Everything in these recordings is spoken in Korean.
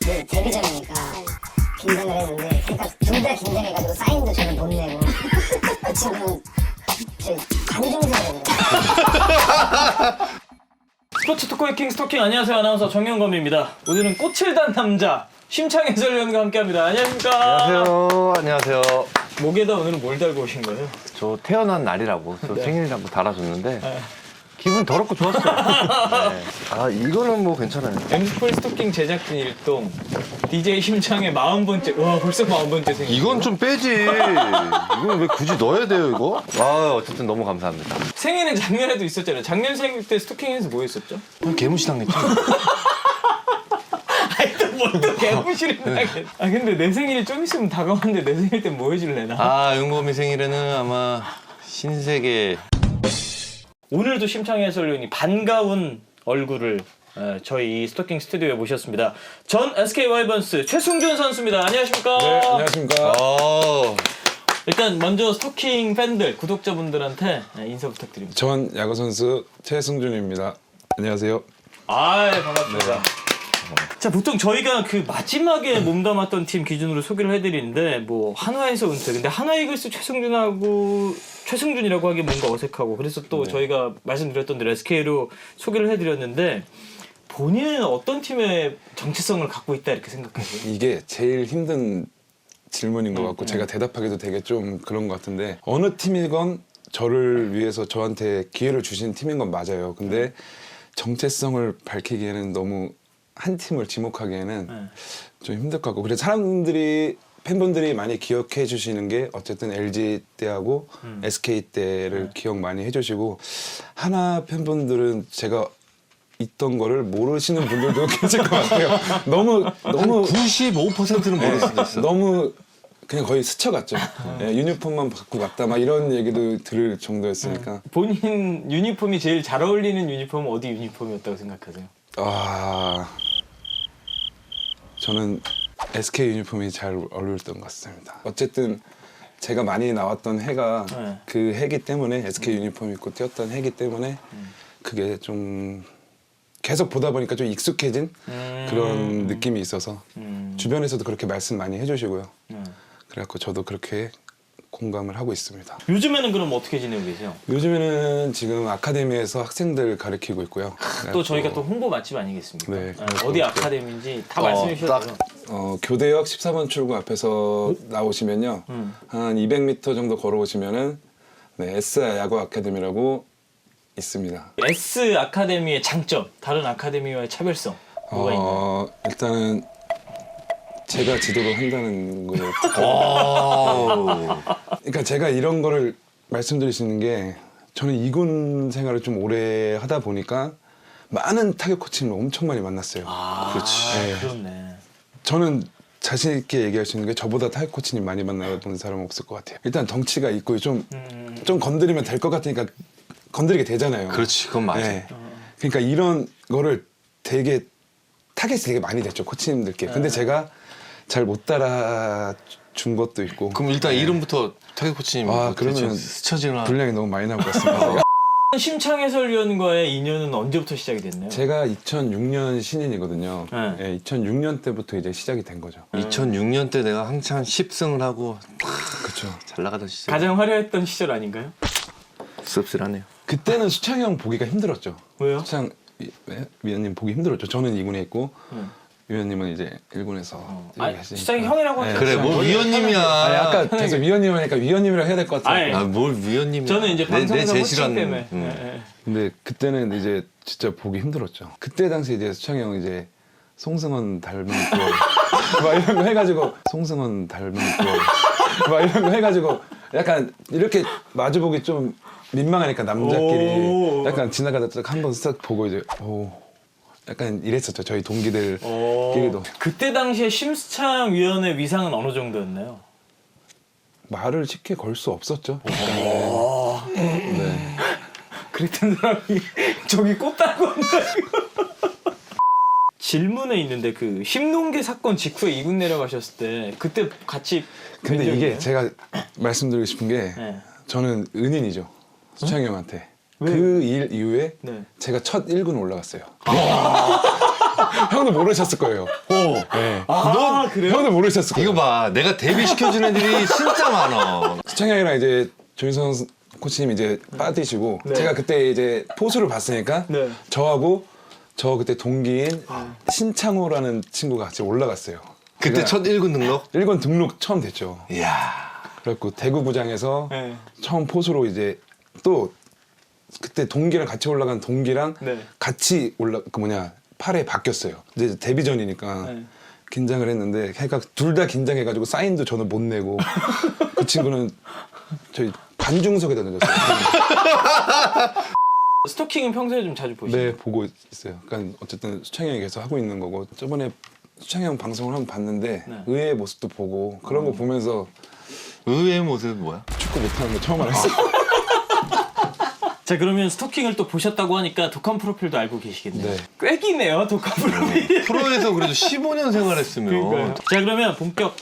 그 데뷔전이니까 긴장을 했는데 그러니까 둘 다 긴장해가지고 사인도 저는 못 내고 그 친구는 저 관중석이거든요. 스포츠 토크의 킹 스토킹. 안녕하세요. 아나운서 정영검입니다. 오늘은 꽃을 단 남자 심창 해설위원과 함께합니다. 안녕하십니까? 안녕하세요. 안녕하세요. 목에다 오늘은 뭘 달고 오신 거예요? 저 태어난 날이라고 저 생일이라고 달아줬는데 네. 기분 더럽고 좋았어요. 네. 아 이거는 뭐 괜찮아요. 엠스폴 스토킹 제작진 일동 DJ 심창의 40번째. 와 벌써 40번째 생일. 이건 좀 빼지. 이건 왜 굳이 넣어야 돼요 이거? 아 어쨌든 너무 감사합니다. 생일은 작년에도 있었잖아요. 작년 생일 때 스토킹에서 뭐 했었죠? 개무시 당했죠. 아니 또뭐또 개부시를 당했. 아 근데 내 생일이 좀 있으면 다가오는데 내 생일 때 뭐 해줄래나? 아 윤범이 생일에는 아마 신세계. 오늘도 심창 해설위원이 반가운 얼굴을 저희 이 스토킹 스튜디오에 모셨습니다. 전 SK 와이번스 최승준 선수입니다. 안녕하십니까? 네, 안녕하십니까. 일단 먼저 스토킹 팬들, 구독자분들한테 인사 부탁드립니다. 전 야구 선수 최승준입니다. 안녕하세요. 아, 반갑습니다. 자, 보통 저희가 그 마지막에 몸담았던 팀 기준으로 소개를 해드리는데 뭐 한화에서 은퇴. 근데 한화 이글스 최승준이라고 하기 뭔가 어색하고 그래서 또 저희가 말씀드렸던 대로 SK로 소개를 해드렸는데 본인은 어떤 팀의 정체성을 갖고 있다 이렇게 생각하세요? 이게 제일 힘든 질문인 것 같고 제가 대답하기도 되게 좀 그런 것 같은데 어느 팀이건 저를 위해서 저한테 기회를 주신 팀인 건 맞아요. 근데 정체성을 밝히기에는 너무 한 팀을 지목하기에는 좀 힘들 것 같고 그래서 팬분들이 많이 기억해 주시는 게 어쨌든 LG 때하고 SK 때를 기억 많이 해주시고 하나 팬분들은 제가 있던 거를 모르시는 분들도 계실 것 같아요. 너무 95%는 모를 수도 있어. 너무 그냥 거의 스쳐갔죠. 예, 유니폼만 받고 갔다 막 이런 얘기도 들을 정도였으니까. 본인 유니폼이 제일 잘 어울리는 유니폼은 어디 유니폼이었다고 생각하세요? 저는 SK 유니폼이 잘 어울렸던 것 같습니다. 어쨌든 제가 많이 나왔던 해가 그 해기 때문에 SK 유니폼 입고 뛰었던 해기 때문에 그게 좀 계속 보다 보니까 좀 익숙해진 그런 느낌이 있어서 주변에서도 그렇게 말씀 많이 해주시고요. 그래갖고 저도 그렇게 공감을 하고 있습니다. 요즘에는 그럼 어떻게 지내고 계세요? 요즘에는 지금 아카데미에서 학생들 가르치고 있고요. 또 저희가 또 홍보 맛집 아니겠습니까? 네, 어디 아카데미인지 다 말씀해 주셔도 돼요. 교대역 14번 출구 앞에서 나오시면요. 한 200m 정도 걸어오시면은 S 야구 아카데미라고 있습니다. S 아카데미의 장점, 다른 아카데미와의 차별성 뭐가 있나요? 일단은 제가 지도를 한다는 거예요. 그러니까 제가 이런 거를 말씀드릴 수 있는 게 저는 이군 생활을 좀 오래 하다 보니까 많은 타격 코치를 엄청 많이 만났어요. 그렇지. 네. 그렇네. 저는 자신 있게 얘기할 수 있는 게 저보다 타격 코치님 많이 만나본 사람은 없을 것 같아요. 일단 덩치가 있고 좀 건드리면 될 것 같으니까 건드리게 되잖아요. 그렇지, 그건 맞아. 네. 그러니까 이런 거를 되게 타겟이 되게 많이 됐죠 코치님들께. 근데 제가 잘 못 따라준 것도 있고. 그럼 일단 이름부터 타격 코치님. 그러면 스쳐지나. 분량이 너무 많이 나올 것 같습니다. 심창 해설위원과의 인연은 언제부터 시작이 됐나요? 제가 2006년 신인이거든요. 네. 네, 2006년 때부터 이제 시작이 된 거죠. 2006년 때 내가 한창 10승을 하고 그렇죠. 잘 나가던 시절. 가장 화려했던 시절 아닌가요? 씁쓸하네요. 그때는 수창이 형 보기가 힘들었죠. 왜요? 수창 위원님 보기 힘들었죠. 저는 2군에 있고 위원님은 이제 1군에서 수창이 형이라고 하죠. 그래, 뭐 위원님이야. 아까 계속 위원님 하니까 위원님이라 해야 될 것 같아요. 아니, 뭘 위원님이야. 저는 이제 방송사 호칭 제시라는. 때문에. 네. 근데 그때는 이제 진짜 보기 힘들었죠. 그때 당시 이제 수창이 형 이제 송승헌 닮은 꼴 막 이런 거 해가지고 송승헌 닮은 꼴 막 이런 거 해가지고 약간 이렇게 마주보기 좀 민망하니까 남자끼리 약간 지나가다 딱 한 번 쓱 보고 이제 약간 이랬었죠. 저희 동기들끼리도. 그때 당시에 심수창 위원의 위상은 어느 정도였나요? 말을 쉽게 걸 수 없었죠. 네. 그랬던 사람이 저기 꽃다고 한다고. 질문에 있는데 그 힘농계 사건 직후에 2군 내려가셨을 때 그때 같이 근데 뵌 적이 이게 있나요? 제가 말씀드리고 싶은 게 네. 저는 은인이죠. 수창이 형한테. 왜요? 그 일 이후에 네. 제가 첫 1군 올라갔어요. 형도 모르셨을 거예요. 네. 아 그래요? 형도 모르셨을 거예요. 이거 봐, 내가 데뷔시켜주는 애들이 진짜 많아. 수창이 형이랑 이제 조인성 코치님 이제 빠지시고 네. 제가 그때 이제 포수를 봤으니까 네. 저하고 저 그때 동기인 신창호라는 친구가 같이 올라갔어요. 그때 제가 첫 1군 등록? 1군 등록 처음 됐죠. 이야. 그래갖고 대구구장에서 네. 처음 포수로 이제 또 그때 동기랑 같이 올라간 동기랑 네. 같이 그 8회 바뀌었어요. 이제 데뷔전이니까 네. 긴장을 했는데 걔가 둘 다 긴장해가지고 사인도 저는 못 내고 그 친구는 저희 관중석에다 던졌어요. 스토킹은 평소에 좀 자주 보시나요? 네, 보고 있어요. 그러니까 어쨌든 수창이 형이 계속 하고 있는 거고 저번에 수창이 형 방송을 한번 봤는데 네. 의외의 모습도 보고 그런 거 보면서 의외의 모습은 뭐야? 축구 못하는 거 처음 알았어요. 자 그러면 스토킹을 또 보셨다고 하니까 독한 프로필도 알고 계시겠네요. 네. 꽤 기네요 독한 프로필. 프로에서 그래도 15년 생활했으면. 자 그러면 본격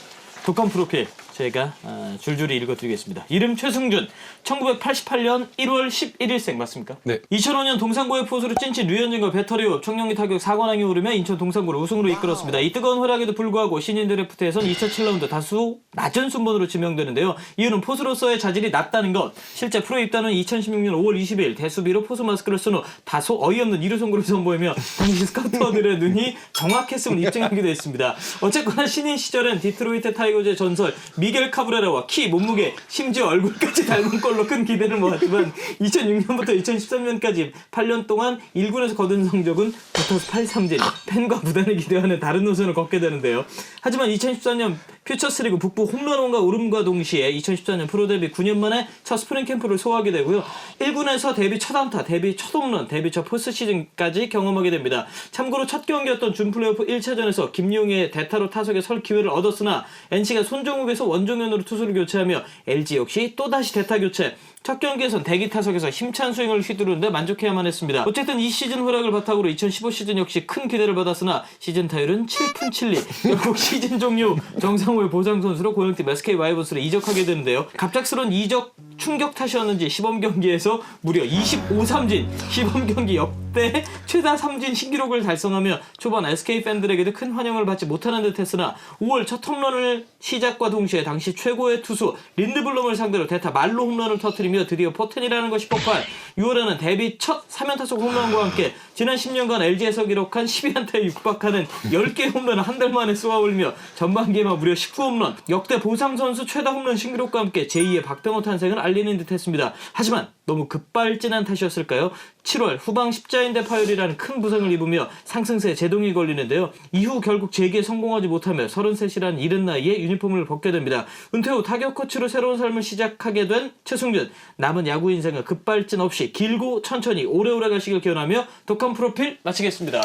독한 프로필 제가 줄줄이 읽어드리겠습니다. 이름 최승준, 1988년 1월 11일생 맞습니까? 네. 2005년 동산고의 포수로 찐친 류현진과 배터리호 청룡리 타격 4관왕이 오르며 인천 동산고를 우승으로 이끌었습니다. 이 뜨거운 활약에도 불구하고 신인 드래프트에선 2007라운드 다수 낮은 순번으로 지명되는데요. 이유는 포수로서의 자질이 낮다는 것. 실제 프로 입단은 2016년 5월 20일 대수비로 포수 마스크를 쓴 후 다소 어이없는 2루 송구를 선보이며 당시 스카우터들의 눈이 정확했음을 입증하기도 했습니다. 어쨌거나 신인 시절엔 디트로이트 타이거즈의 전설 미겔 카브레라와 키, 몸무게, 심지어 얼굴까지 닮은 걸로 큰 기대를 모았지만 2006년부터 2013년까지 8년 동안 1군에서 거둔 성적은 붙어서 8삼진, 팬과 구단을 기대하는 다른 노선을 걷게 되는데요. 하지만 2014년 퓨처스리그 북부 홈런왕과 오름과 동시에 2014년 프로 데뷔 9년 만에 첫 스프링 캠프를 소화하게 되고요. 1군에서 데뷔 첫 안타, 데뷔 첫 홈런, 데뷔 첫 포스트시즌까지 경험하게 됩니다. 참고로 첫 경기였던 준 플레이오프 1차전에서 김용희의 대타로 타석에 설 기회를 얻었으나 NC가 손정욱에서 원종현으로 투수를 교체하며 LG 역시 또다시 대타 교체. 첫 경기에선 대기 타석에서 힘찬 스윙을 휘두르는데 만족해야만 했습니다. 어쨌든 이 시즌 활약을 바탕으로 2015 시즌 역시 큰 기대를 받았으나 시즌 타율은 7푼 7리. 결국 시즌 종료 정상호의 보상 선수로 고영팀 SK 와이번스로 이적하게 되는데요. 갑작스러운 이적 충격 탓이었는지 시범 경기에서 무려 25삼진, 시범 경기 역대 최다 삼진 신기록을 달성하며 초반 SK 팬들에게도 큰 환영을 받지 못하는 듯했으나 5월 첫 홈런을 시작과 동시에 당시 최고의 투수 린드블럼을 상대로 대타 말로 홈런을 터뜨리며 드디어 포텐이라는 것이 폭발. 6월에는 데뷔 첫 3연타석 홈런과 함께 지난 10년간 LG에서 기록한 12안타에 육박하는 10개 홈런을 한 달 만에 쏘아올리며 전반기에만 무려 19홈런, 역대 보상 선수 최다 홈런 신기록과 함께 제2의 박병호 탄생을 알리는 듯했습니다. 하지만 너무 급발진한 탓이었을까요? 7월 후방 십자인대 파열이라는 큰 부상을 입으며 상승세에 제동이 걸리는데요. 이후 결국 재기에 성공하지 못하며 33이라는 이른 나이에 유니폼을 벗게 됩니다. 은퇴 후 타격 코치로 새로운 삶을 시작하게 된 최승준. 남은 야구 인생은 급발진 없이 길고 천천히 오래오래 가시길 기원하며 독한 프로필 마치겠습니다.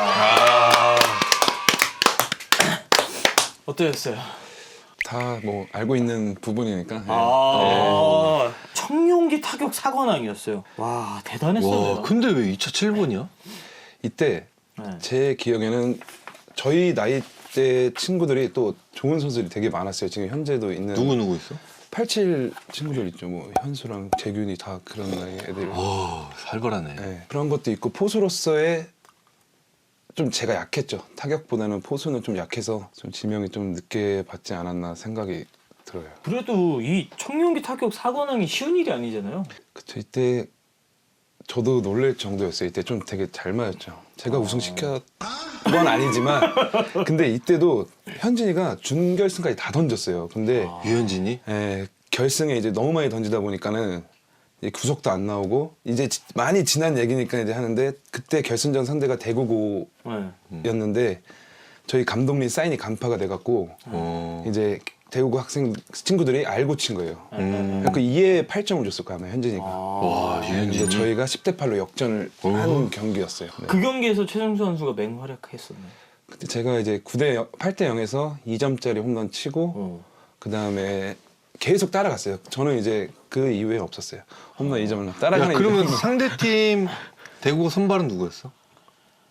어떠셨어요? 다 뭐 알고 있는 부분이니까. 네. 청룡기 타격 4관왕이었어요. 와 대단했어요. 와, 근데 왜 2차 7번이야? 이때 네. 제 기억에는 저희 나이 때 친구들이 또 좋은 선수들이 되게 많았어요. 지금 현재도 있는 누구 있어? 87 친구들 있죠. 뭐 현수랑 재균이 다 그런 나이 애들. 오, 살벌하네. 네, 그런 것도 있고 포수로서의 좀 제가 약했죠. 타격보다는 포수는 좀 약해서 좀 지명이 좀 늦게 받지 않았나 생각이 들어요. 그래도 이 청룡기 타격 4관왕이 쉬운 일이 아니잖아요. 그쵸, 이때 저도 놀랄 정도였어요. 이때 좀 되게 잘 맞았죠. 제가 우승시켰던 건 아니지만 근데 이때도 현진이가 준결승까지 다 던졌어요. 근데 유현진이? 결승에 이제 너무 많이 던지다 보니까는 이제 구속도 안 나오고 이제 많이 지난 얘기니까 이제 하는데 그때 결승전 상대가 대구고였는데 저희 감독님 사인이 간파가 돼갖고 이제 대구고 학생 친구들이 알고 친 거예요. 그러니까 2에 8점을 줬을 거야 아마 현진이가. 와, 근데 유현진이? 저희가 10대 8로 역전을 한 경기였어요. 네. 그 경기에서 최정수 선수가 맹활약했었네요. 그때 제가 이제 8대 0에서 2점짜리 홈런 치고 그 다음에 계속 따라갔어요. 저는 이제 그 이후에 없었어요. 홈런 2점을 야, 따라가는. 그러면 상대팀 대구 선발은 누구였어?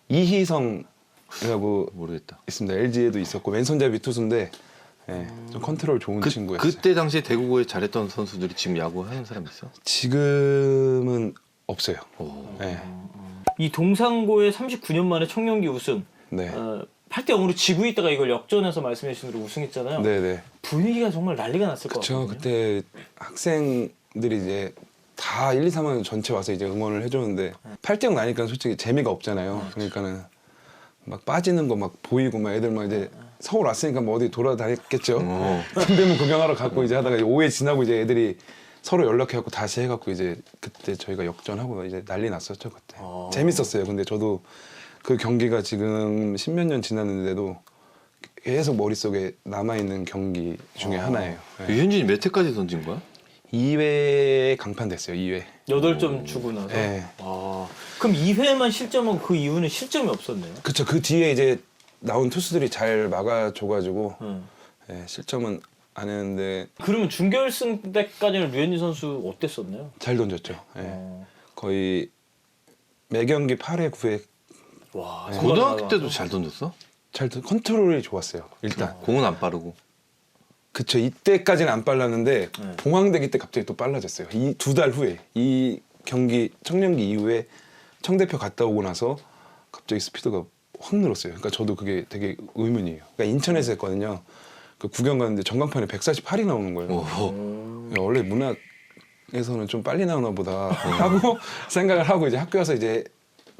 이희성이라고 모르겠다. 있습니다. LG에도 있었고 왼손잡이 투수인데 좀 컨트롤 좋은 친구였어요. 그때 당시에 대구고에 잘했던 선수들이 지금 야구하는 사람 있어? 지금은 없어요. 오. 네. 이 동상고의 39년 만에 청룡기 우승. 네. 8대 0으로 지고 있다가 이걸 역전해서 말씀해 주신 대로 우승했잖아요. 네네. 분위기가 정말 난리가 났을 것 그쵸. 같거든요. 그때 학생들이 이제 다 1, 2, 3학년 전체 와서 이제 응원을 해줬는데 8대 0 나니까 솔직히 재미가 없잖아요. 그러니까는 막 빠지는 거 막 보이고 막 애들 막 이제 서울 왔으니까 뭐 어디 돌아다녔겠죠. 근데뭐 구경하러 갔고 이제 하다가 오해 지나고 이제 애들이 서로 연락해갖고 다시 해갖고 이제 그때 저희가 역전하고 이제 난리 났었죠 그때. 재밌었어요. 근데 저도 그 경기가 지금 10몇 년 지났는데도 계속 머릿속에 남아있는 경기 중에 하나예요. 네. 유현진이 몇 회까지 던진 거야? 2회 강판됐어요. 2회. 8점 주고 나서. 네. 아, 그럼 2회만 실점하고 그 이후는 실점이 없었네요. 그쵸. 그 뒤에 이제 나온 투수들이 잘 막아줘가지고 응. 네, 실점은 안 했는데 그러면 준결승 때까지는 류현진 선수 어땠었나요? 잘 던졌죠. 네. 거의 매 경기 8회 9회 와, 고등학교 때도 잘 던졌어? 컨트롤이 좋았어요. 일단. 공은 안 빠르고. 그쵸. 이때까지는 안 빨랐는데 네. 봉황대기 때 갑자기 또 빨라졌어요. 이 2달 후에 이 경기 청년기 이후에 청대표 갔다 오고 나서 갑자기 스피드가 확 늘었어요. 그러니까 저도 그게 되게 의문이에요. 그러니까 인천에서 했거든요. 그 구경 갔는데 전광판에 148이 나오는 거예요. 오호. 원래 문학에서는 좀 빨리 나오나 보다 하고 생각을 하고 이제 학교 와서 이제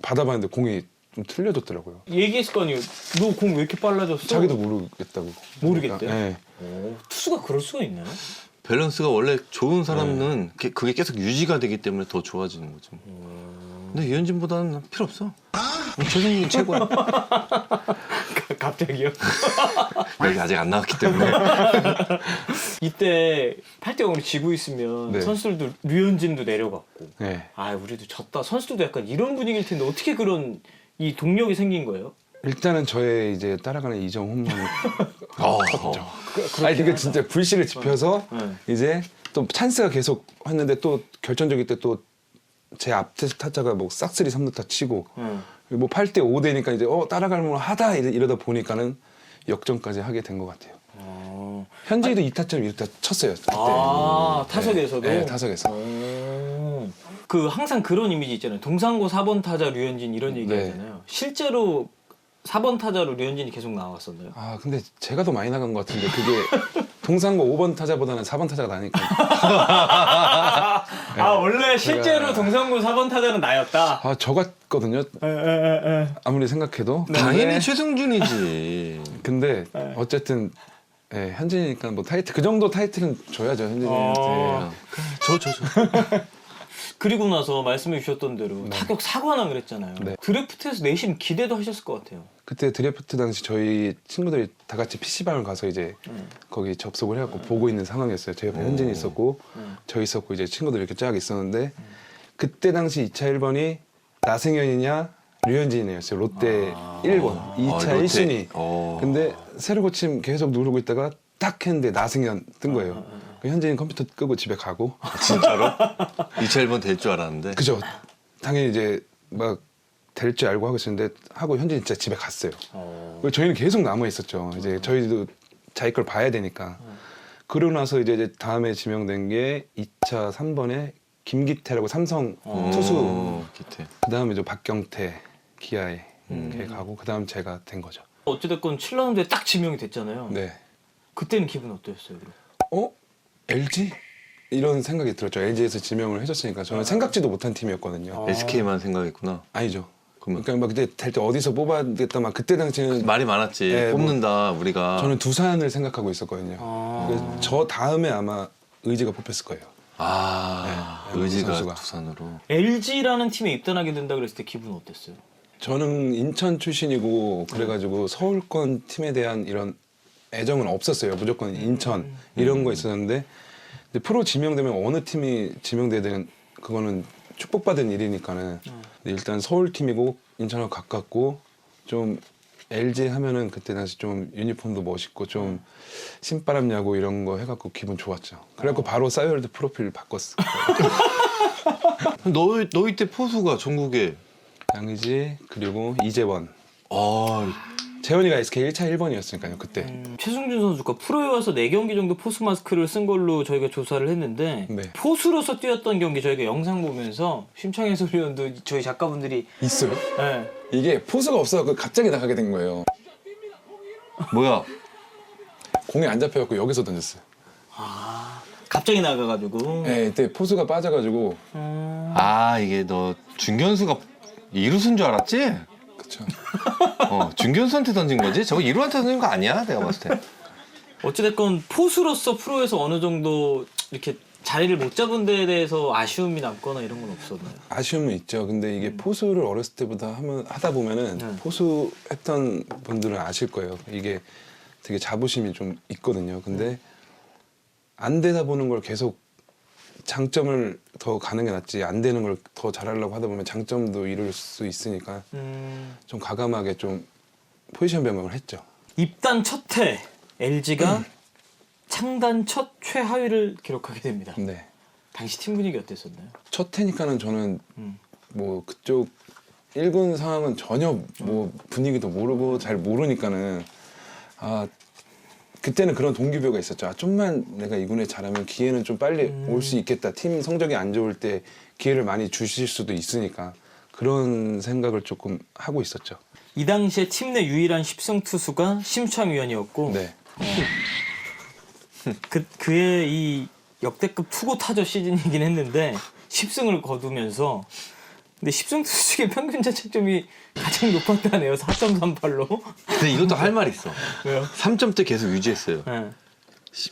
받아봤는데 공이 좀 틀려졌더라고요. 얘기했을 거 아니에요. 너 공 왜 이렇게 빨라졌어? 자기도 모르겠다고. 모르겠대요? 네. 오, 투수가 그럴 수가 있나요? 밸런스가 원래 좋은 사람은 그게 계속 유지가 되기 때문에 더 좋아지는 거죠. 근데 유현진보다는 필요 없어. 최승민이 최고야. 갑자기요? 여기 아직 안 나왔기 때문에. 이때 8대 0으로 지고 있으면 네. 선수들도 류현진도 내려갔고 네. 아 우리도 졌다. 선수들도 약간 이런 분위기일 텐데 어떻게 그런 이 동력이 생긴 거예요? 일단은 저의 이제 따라가는 이정 홈런 컸죠. 아니 그게 진짜 불씨를 지펴서 네. 이제 또 찬스가 계속 왔는데 또 결정적일 때 또 제 앞 타자가 뭐 싹쓸이 3루타 치고 뭐 8대 5 되니까 이제 따라갈 만 하다 이러다 보니까는 역전까지 하게 된 것 같아요. 현재도 2타점 1루타 쳤어요. 그때. 아 타석에서도? 네, 타석에서. 그 항상 그런 이미지 있잖아요. 동상고 4번 타자 류현진 이런 얘기 네. 하잖아요. 실제로 4번 타자로 류현진이 계속 나왔었나요? 아 근데 제가 더 많이 나간 것 같은데 그게 동상고 5번 타자보다는 4번 타자가 나니까. 아 원래 실제로 동상고 4번 타자는 나였다. 아 저 같거든요. 아무리 생각해도. 당연히 최승준이지. 근데 어쨌든 현진이니까 뭐 타이틀 그 정도 타이틀은 줘야죠 현진이한테. 저. 그리고 나서 말씀해 주셨던 대로 타격 4관왕 그랬잖아요. 네. 드래프트에서 내심 기대도 하셨을 것 같아요. 그때 드래프트 당시 저희 친구들이 다 같이 PC방을 가서 이제 거기 접속을 해갖고 보고 있는 상황이었어요. 제 옆에 현진이 있었고 저 있었고 이제 친구들이 이렇게 쫙 있었는데 그때 당시 2차 1번이 나승현이냐 류현진이었어요. 롯데 1번 2차 롯데. 1순위. 근데 새로 고침 계속 누르고 있다가 딱 했는데 나승현 뜬 거예요. 현진이 컴퓨터 끄고 집에 가고. 진짜로? 2차 1번 될 줄 알았는데. 그죠. 당연히 이제 막 될 줄 알고 하고 있었는데 하고 현진이 진짜 집에 갔어요. 그리고 저희는 계속 남아 있었죠. 이제 저희도 자기 걸 봐야 되니까. 그러고 나서 이제 다음에 지명된 게 2차 3번에 김기태라고 삼성 투수. 기태. 그 다음에 이제 박경태 기아에 이렇게 가고 그 다음 제가 된 거죠. 어찌됐건 7라운드에 딱 지명이 됐잖아요. 네. 그때는 기분 어떠셨어요? 그럼? LG? 이런 생각이 들었죠. LG에서 지명을 해줬으니까 저는 생각지도 못한 팀이었거든요. SK만 생각했구나. 아니죠. 그러면 그러니까 막 그때 될 때 어디서 뽑아야겠다 막 그때 당시에는 말이 많았지. 네, 뽑는다 우리가. 저는 두산을 생각하고 있었거든요. 그래서 저 다음에 아마 의지가 뽑혔을 거예요. 네, 의지가 선수가. 두산으로. LG라는 팀에 입단하게 된다 그랬을 때 기분 어땠어요? 저는 인천 출신이고 그래가지고 서울권 팀에 대한 이런 애정은 없었어요. 무조건 인천 이런 거 있었는데 근데 프로 지명되면 어느 팀이 지명돼야 되는 그거는 축복받은 일이니까는 근데 일단 서울 팀이고 인천하고 가깝고 좀 LG 하면은 그때 당시 좀 유니폼도 멋있고 좀 신바람 야구 이런 거 해갖고 기분 좋았죠. 그래갖고 바로 싸이월드 프로필 바꿨어. 너 이때 포수가 전국에. 양의지 그리고 이재원. 아 재원이가 SK 1차 1번이었으니까요 그때. 최승준 선수가 프로에 와서 4경기 정도 포수 마스크를 쓴 걸로 저희가 조사를 했는데 네. 포수로서 뛰었던 경기 저희가 영상 보면서 심창희 해설위원도 저희 작가분들이 있어요? 네. 이게 포수가 없어서 갑자기 나가게 된 거예요. 뭐야? 공이 안 잡혀갖고 여기서 던졌어요. 갑자기 나가가지고. 네, 이때 포수가 빠져가지고. 아 이게 너 중견수가 이루수인 줄 알았지? 그쵸. 중견수한테 던진 거지? 저거 이루한테 던진 거 아니야? 내가 봤을 때. 어찌됐건 포수로서 프로에서 어느 정도 이렇게 자리를 못 잡은 데에 대해서 아쉬움이 남거나 이런 건 없었나요? 아쉬움은 있죠. 근데 이게 포수를 어렸을 때부터 하다 보면은 포수 했던 분들은 아실 거예요. 이게 되게 자부심이 좀 있거든요. 근데 안 되다 보는 걸 계속 장점을 더 가는 게 낫지, 안 되는 걸 더 잘하려고 하다 보면 장점도 이룰 수 있으니까 좀 과감하게 좀 포지션 변경을 했죠. 입단 첫 해 LG가 창단 첫 최하위를 기록하게 됩니다. 네. 당시 팀 분위기 어땠었나요? 첫 해니까는 저는 뭐 그쪽 1군 상황은 전혀 뭐 분위기도 모르고 잘 모르니까는 그때는 그런 동기부여가 있었죠. 좀만 내가 2군에 잘하면 기회는 좀 빨리 올 수 있겠다. 팀 성적이 안 좋을 때 기회를 많이 주실 수도 있으니까 그런 생각을 조금 하고 있었죠. 이 당시에 팀 내 유일한 10승 투수가 심창위원이었고 네. 그의 이 역대급 투고 타저 시즌이긴 했는데 10승을 거두면서 근데 10승 투수 중에 평균 자책점이 가장 높았다네요. 4.38로. 근데 이것도 할 말 있어. 왜요? 3점대 계속 유지했어요. 네.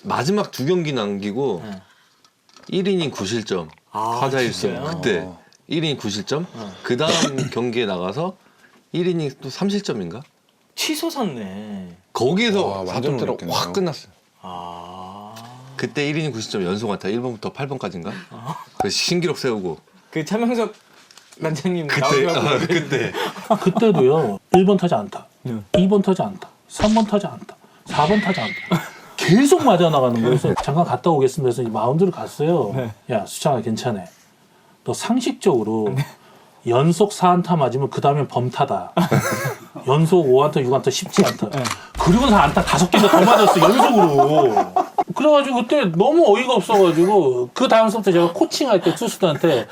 마지막 2경기 남기고 네. 1이닝 9실점. 아, 타자 1승. 진짜요? 그때 1이닝 9실점. 그 다음 경기에 나가서 1이닝 또 3실점인가? 취소 샀네. 거기서 와, 완전 4점대로 어렵겠네요. 확 끝났어요. 아. 그때 1이닝 90점 연속 안타 1번부터 8번까지인가? 그 신기록 세우고. 그 차명석 단장님 그때 나오셔서 그때 그때도요. 1번 타자 안타, 2번 타자 안타, 3번 타자 안타, 4번 타자 안타. 계속 맞아 나가는 거예요. 그래서 잠깐 갔다 오겠습니다. 그래서 마운드를 갔어요. 야 수창아 괜찮아. 너 상식적으로 연속 4안타 맞으면 그 다음엔 범타다. 연속 5안타, 6안타 쉽지 않다. 그리고서 안타 5개가 더 맞았어 연속으로. 그래가지고 그때 너무 어이가 없어가지고 그 다음부터 제가 코칭할 때 투수들한테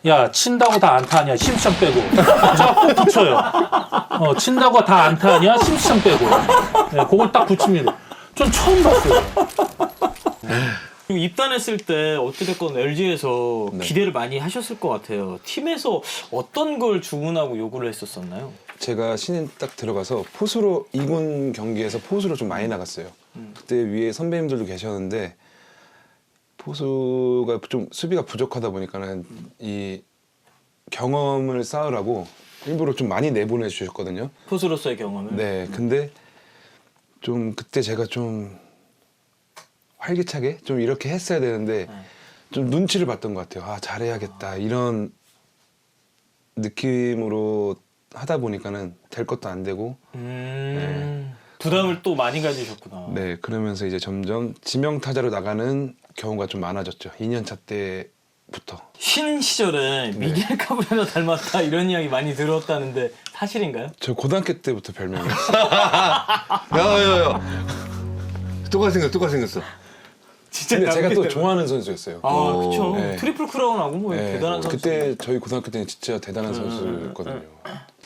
야 친다고 다 안타하냐 심수창 빼고 제가 꼭 붙여요. 친다고 다 안타하냐 심수창 빼고. 네, 그걸 딱 붙입니다. 전 처음 봤어요. 그리고 입단했을 때 어찌됐건 LG에서 기대를 많이 하셨을 것 같아요. 팀에서 어떤 걸 주문하고 요구를 했었었나요? 제가 신인 딱 들어가서 포수로 2군 경기에서 포수로 좀 많이 나갔어요. 그때 위에 선배님들도 계셨는데 포수가 좀 수비가 부족하다 보니까는 이 경험을 쌓으라고 일부러 좀 많이 내보내 주셨거든요. 포수로서의 경험을. 네, 근데 좀 그때 제가 좀 활기차게 좀 이렇게 했어야 되는데 좀 눈치를 봤던 것 같아요. 잘해야겠다 이런 느낌으로 하다 보니까는 될 것도 안 되고 부담을 또 많이 가지셨구나. 네, 그러면서 이제 점점 지명 타자로 나가는 경우가 좀 많아졌죠. 2년차 때부터. 신인 시절에 미겔 카브레라 닮았다 이런 이야기 많이 들었다는데 사실인가요? 저 고등학교 때부터 별명이었어요. 야야야 똑같이 생겼어. 진짜 근데 제가 또 닮았대요. 좋아하는 선수였어요. 아 그쵸. 네. 트리플 크라운하고 뭐 네, 대단한 선수. 그때 저희 고등학교 때는 진짜 대단한 선수였거든요.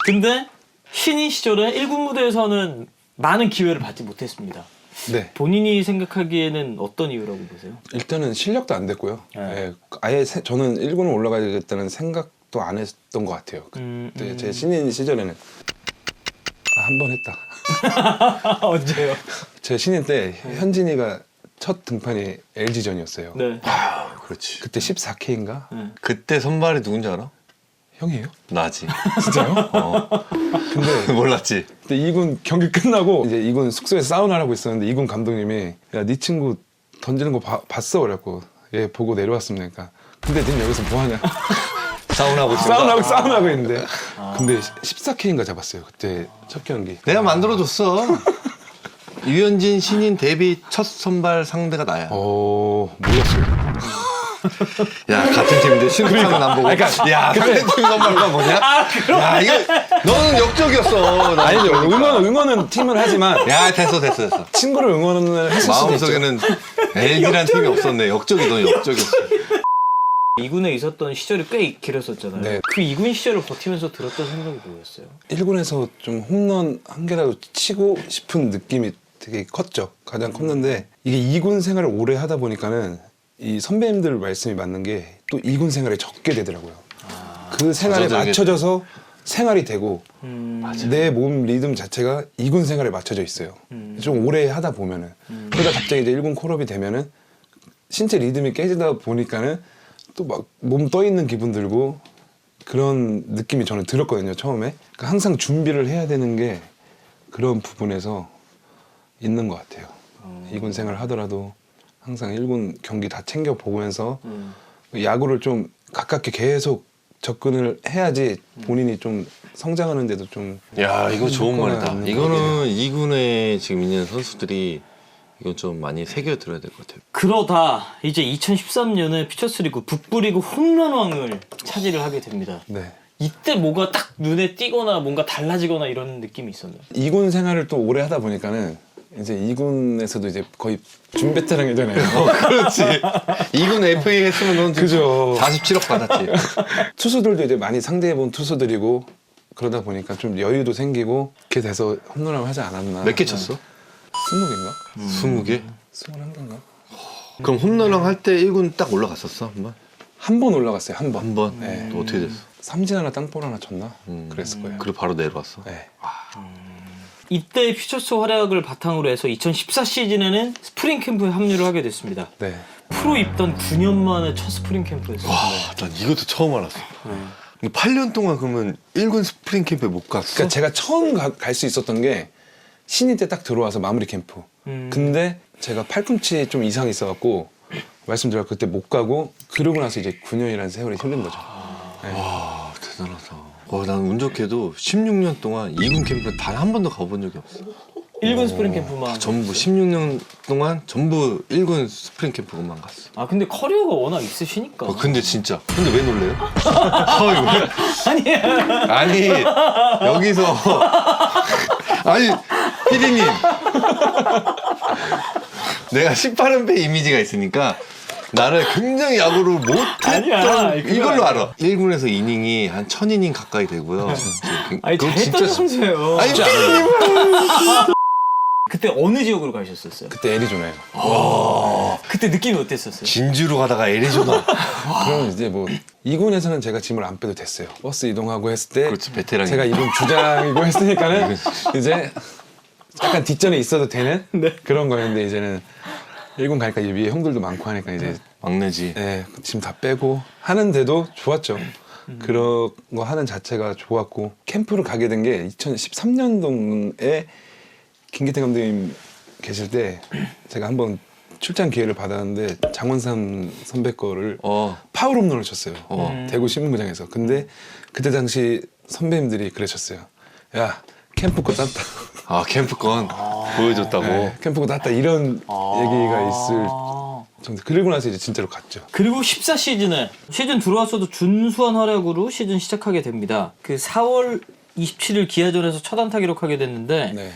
근데 신인 시절에 1군 무대에서는 많은 기회를 받지 못했습니다. 네. 본인이 생각하기에는 어떤 이유라고 보세요? 일단은 실력도 안 됐고요. 네. 예, 아예 저는 1군을 올라가야겠다는 생각도 안 했던 것 같아요. 그때 제 신인 시절에는 한 번 했다. 언제요? 제 신인 때 현진이가 첫 등판이 LG전이었어요. 네. 그렇지. 그때 14K인가? 그때 선발이 누군지 알아? 형이에요? 나지. 진짜요? 근데 몰랐지. 그때 2군 경기 끝나고 이제 2군 숙소에서 사우나를 하고 있었는데 2군 감독님이 야, 네 친구 던지는 거 봤어? 그래갖고 얘 보고 내려왔습니다. 그러니까 근데 넌 여기서 뭐하냐? 사우나하고 있는데 근데 14K인가 잡았어요. 그때 첫 경기. 내가 만들어줬어. 유현진 신인 데뷔 첫 선발 상대가 나야. 몰랐어요. 야 같은 팀인데 신구장은 안 보고. 야 상대 팀 선발가 뭐냐? 야 이거 너는 역적이었어. 아니죠. 응원은 팀을 하지만 야 됐어. 친구를 응원을 했을 수도 있죠. 마음속에는 LG란 팀이 없었네. 역적이 너 역적이었어. 2군에 있었던 시절이 꽤 길었었잖아요. 네. 그 2군 시절을 버티면서 들었던 생각이 뭐였어요? 1군에서 좀 홈런 한 개라도 치고 싶은 느낌이 되게 컸죠. 가장 컸는데 이게 2군 생활을 오래 하다 보니까는 이 선배님들 말씀이 맞는 게 또 2군 생활이 적게 되더라고요. 그 생활에 맞아요. 맞춰져서 생활이 되고 맞아. 내 몸 리듬 자체가 2군 생활에 맞춰져 있어요. 좀 오래 하다 보면은 그러다 갑자기 이제 1군 콜업이 되면은 신체 리듬이 깨지다 보니까는 또 막 몸 떠 있는 기분 들고 그런 느낌이 저는 들었거든요, 처음에. 그러니까 항상 준비를 해야 되는 게 그런 부분에서 있는 것 같아요. 2군 생활 하더라도 항상 1군 경기 다 챙겨 보면서 야구를 좀 가깝게 계속 접근을 해야지 본인이 좀 성장하는 데도 좀. 야, 이거 좋은 효과가 말이다. 있는 이거는 2군에 지금 있는 선수들이 이건 좀 많이 새겨 들어야 될 것 같아요. 그러다 이제 2013년에 피처스리그 북부리그 홈런왕을 차지를 하게 됩니다. 네. 이때 뭐가 딱 눈에 띄거나 뭔가 달라지거나 이런 느낌이 있었나요? 2군 생활을 또 오래 하다 보니까는 이제 2군에서도 이제 거의 준베테랑이잖아요. 그렇지. 2군 FA 했으면 넌 그죠. 47억 받았지. 투수들도 이제 많이 상대해본 투수들이고 그러다 보니까 좀 여유도 생기고 그렇게 돼서 홈런을 하지 않았나. 몇 개 쳤어? 20개인가? 20개? 21개인가? 그럼 홈런왕 할 때 1군 딱 올라갔었어? 한 번? 한 번 올라갔어요. 한 번. 한 번? 네. 또 어떻게 됐어? 삼진 하나 땅볼 하나 쳤나? 그랬을 거예요. 그리고 바로 내려왔어? 네. 이때 퓨처스 활약을 바탕으로 해서 2014 시즌에는 스프링 캠프에 합류를 하게 됐습니다. 네. 프로 입단 9년 만에 첫 스프링 캠프였어요. 와, 난 이것도 처음 알았어. 8년 동안 그러면 1군 스프링 캠프에 못 갔어? 그러니까 제가 처음 갈 수 있었던 게 신인 때 딱 들어와서 마무리 캠프. 근데 제가 팔꿈치 좀 이상이 있어갖고 말씀드려 그때 못 가고 그러고 나서 이제 9년이라는 세월이 흘린 거죠. 네. 와, 대단하다. 와, 난 운 좋게도 16년 동안 2군 캠프 단 한 번도 가본 적이 없어. 1군 스프링 캠프만. 전부 16년 동안 전부 1군 스프링 캠프만 갔어. 아 근데 커리어가 워낙 있으시니까. 근데 진짜. 근데 왜 놀래요? 왜? 아니 여기서 아니 피디님 내가 18연패 이미지가 있으니까 나를 굉장히 야구를 아니야, 못했던 그건 이걸로 아니야. 알아. 1군에서 이닝이 한 1000이닝 가까이 되고요. 아니 그거 잘했던 선수예요. 아니 그때 어느 지역으로 가셨었어요? 그때 애리조나요. 그때 느낌이 어땠었어요? 진주로 가다가 애리조나. 그럼 이제 뭐 2군에서는 제가 짐을 안 빼도 됐어요. 버스 이동하고 했을 때 그렇지, 베테랑이. 제가 2군 주장이고 했으니까는 이제 약간 뒷전에 있어도 되는 네. 그런 거였는데 이제는 1군 가니까 이제 위에 형들도 많고 하니까 이제 막내지. 짐 다 빼고 하는데도 좋았죠. 그런 거 하는 자체가 좋았고 캠프를 가게 된 게 2013년도에 김기태 감독님 계실 때 제가 한번 출장 기회를 받았는데 장원삼 선배 거를 파울 홈런을 쳤어요. 대구 신문구장에서. 근데 그때 당시 선배님들이 그러셨어요. 야 캠프 거 땄다. 아 캠프권 보여줬다고. 네, 캠프 거 땄다 이런 얘기가 있을 정도. 그리고 나서 이제 진짜로 갔죠. 그리고 14 시즌에 시즌 들어왔어도 준수한 활약으로 시즌 시작하게 됩니다. 그 4월 27일 기아전에서 첫 안타 기록하게 됐는데 네,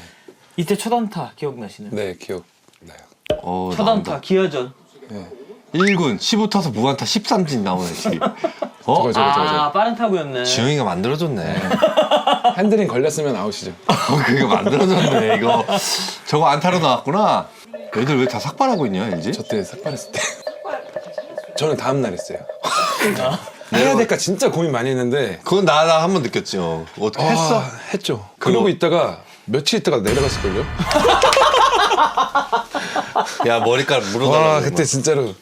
이때 첫 안타 기억나시나요? 네 기억나요. 첫 안타 기아전. 네. 1군 15타수 무안타 13진 나오네 지금. 저거. 빠른 타구였네. 지영이가 만들어줬네. 핸들링 걸렸으면 아웃이죠. 그게 만들어줬네 이거. 저거 안타로 나왔구나. 애들 왜 다 삭발하고 있냐 이제? 저 때 삭발했을 때. 저는 다음 날 했어요. 해야 될까 진짜 고민 많이 했는데. 그건 나 한 번 느꼈죠. 어떻게 했어? 했죠. 그러고 있다가 며칠 있다가 내려갔을걸요? 야 머리카락 물어달라고. 와 그때 진짜로.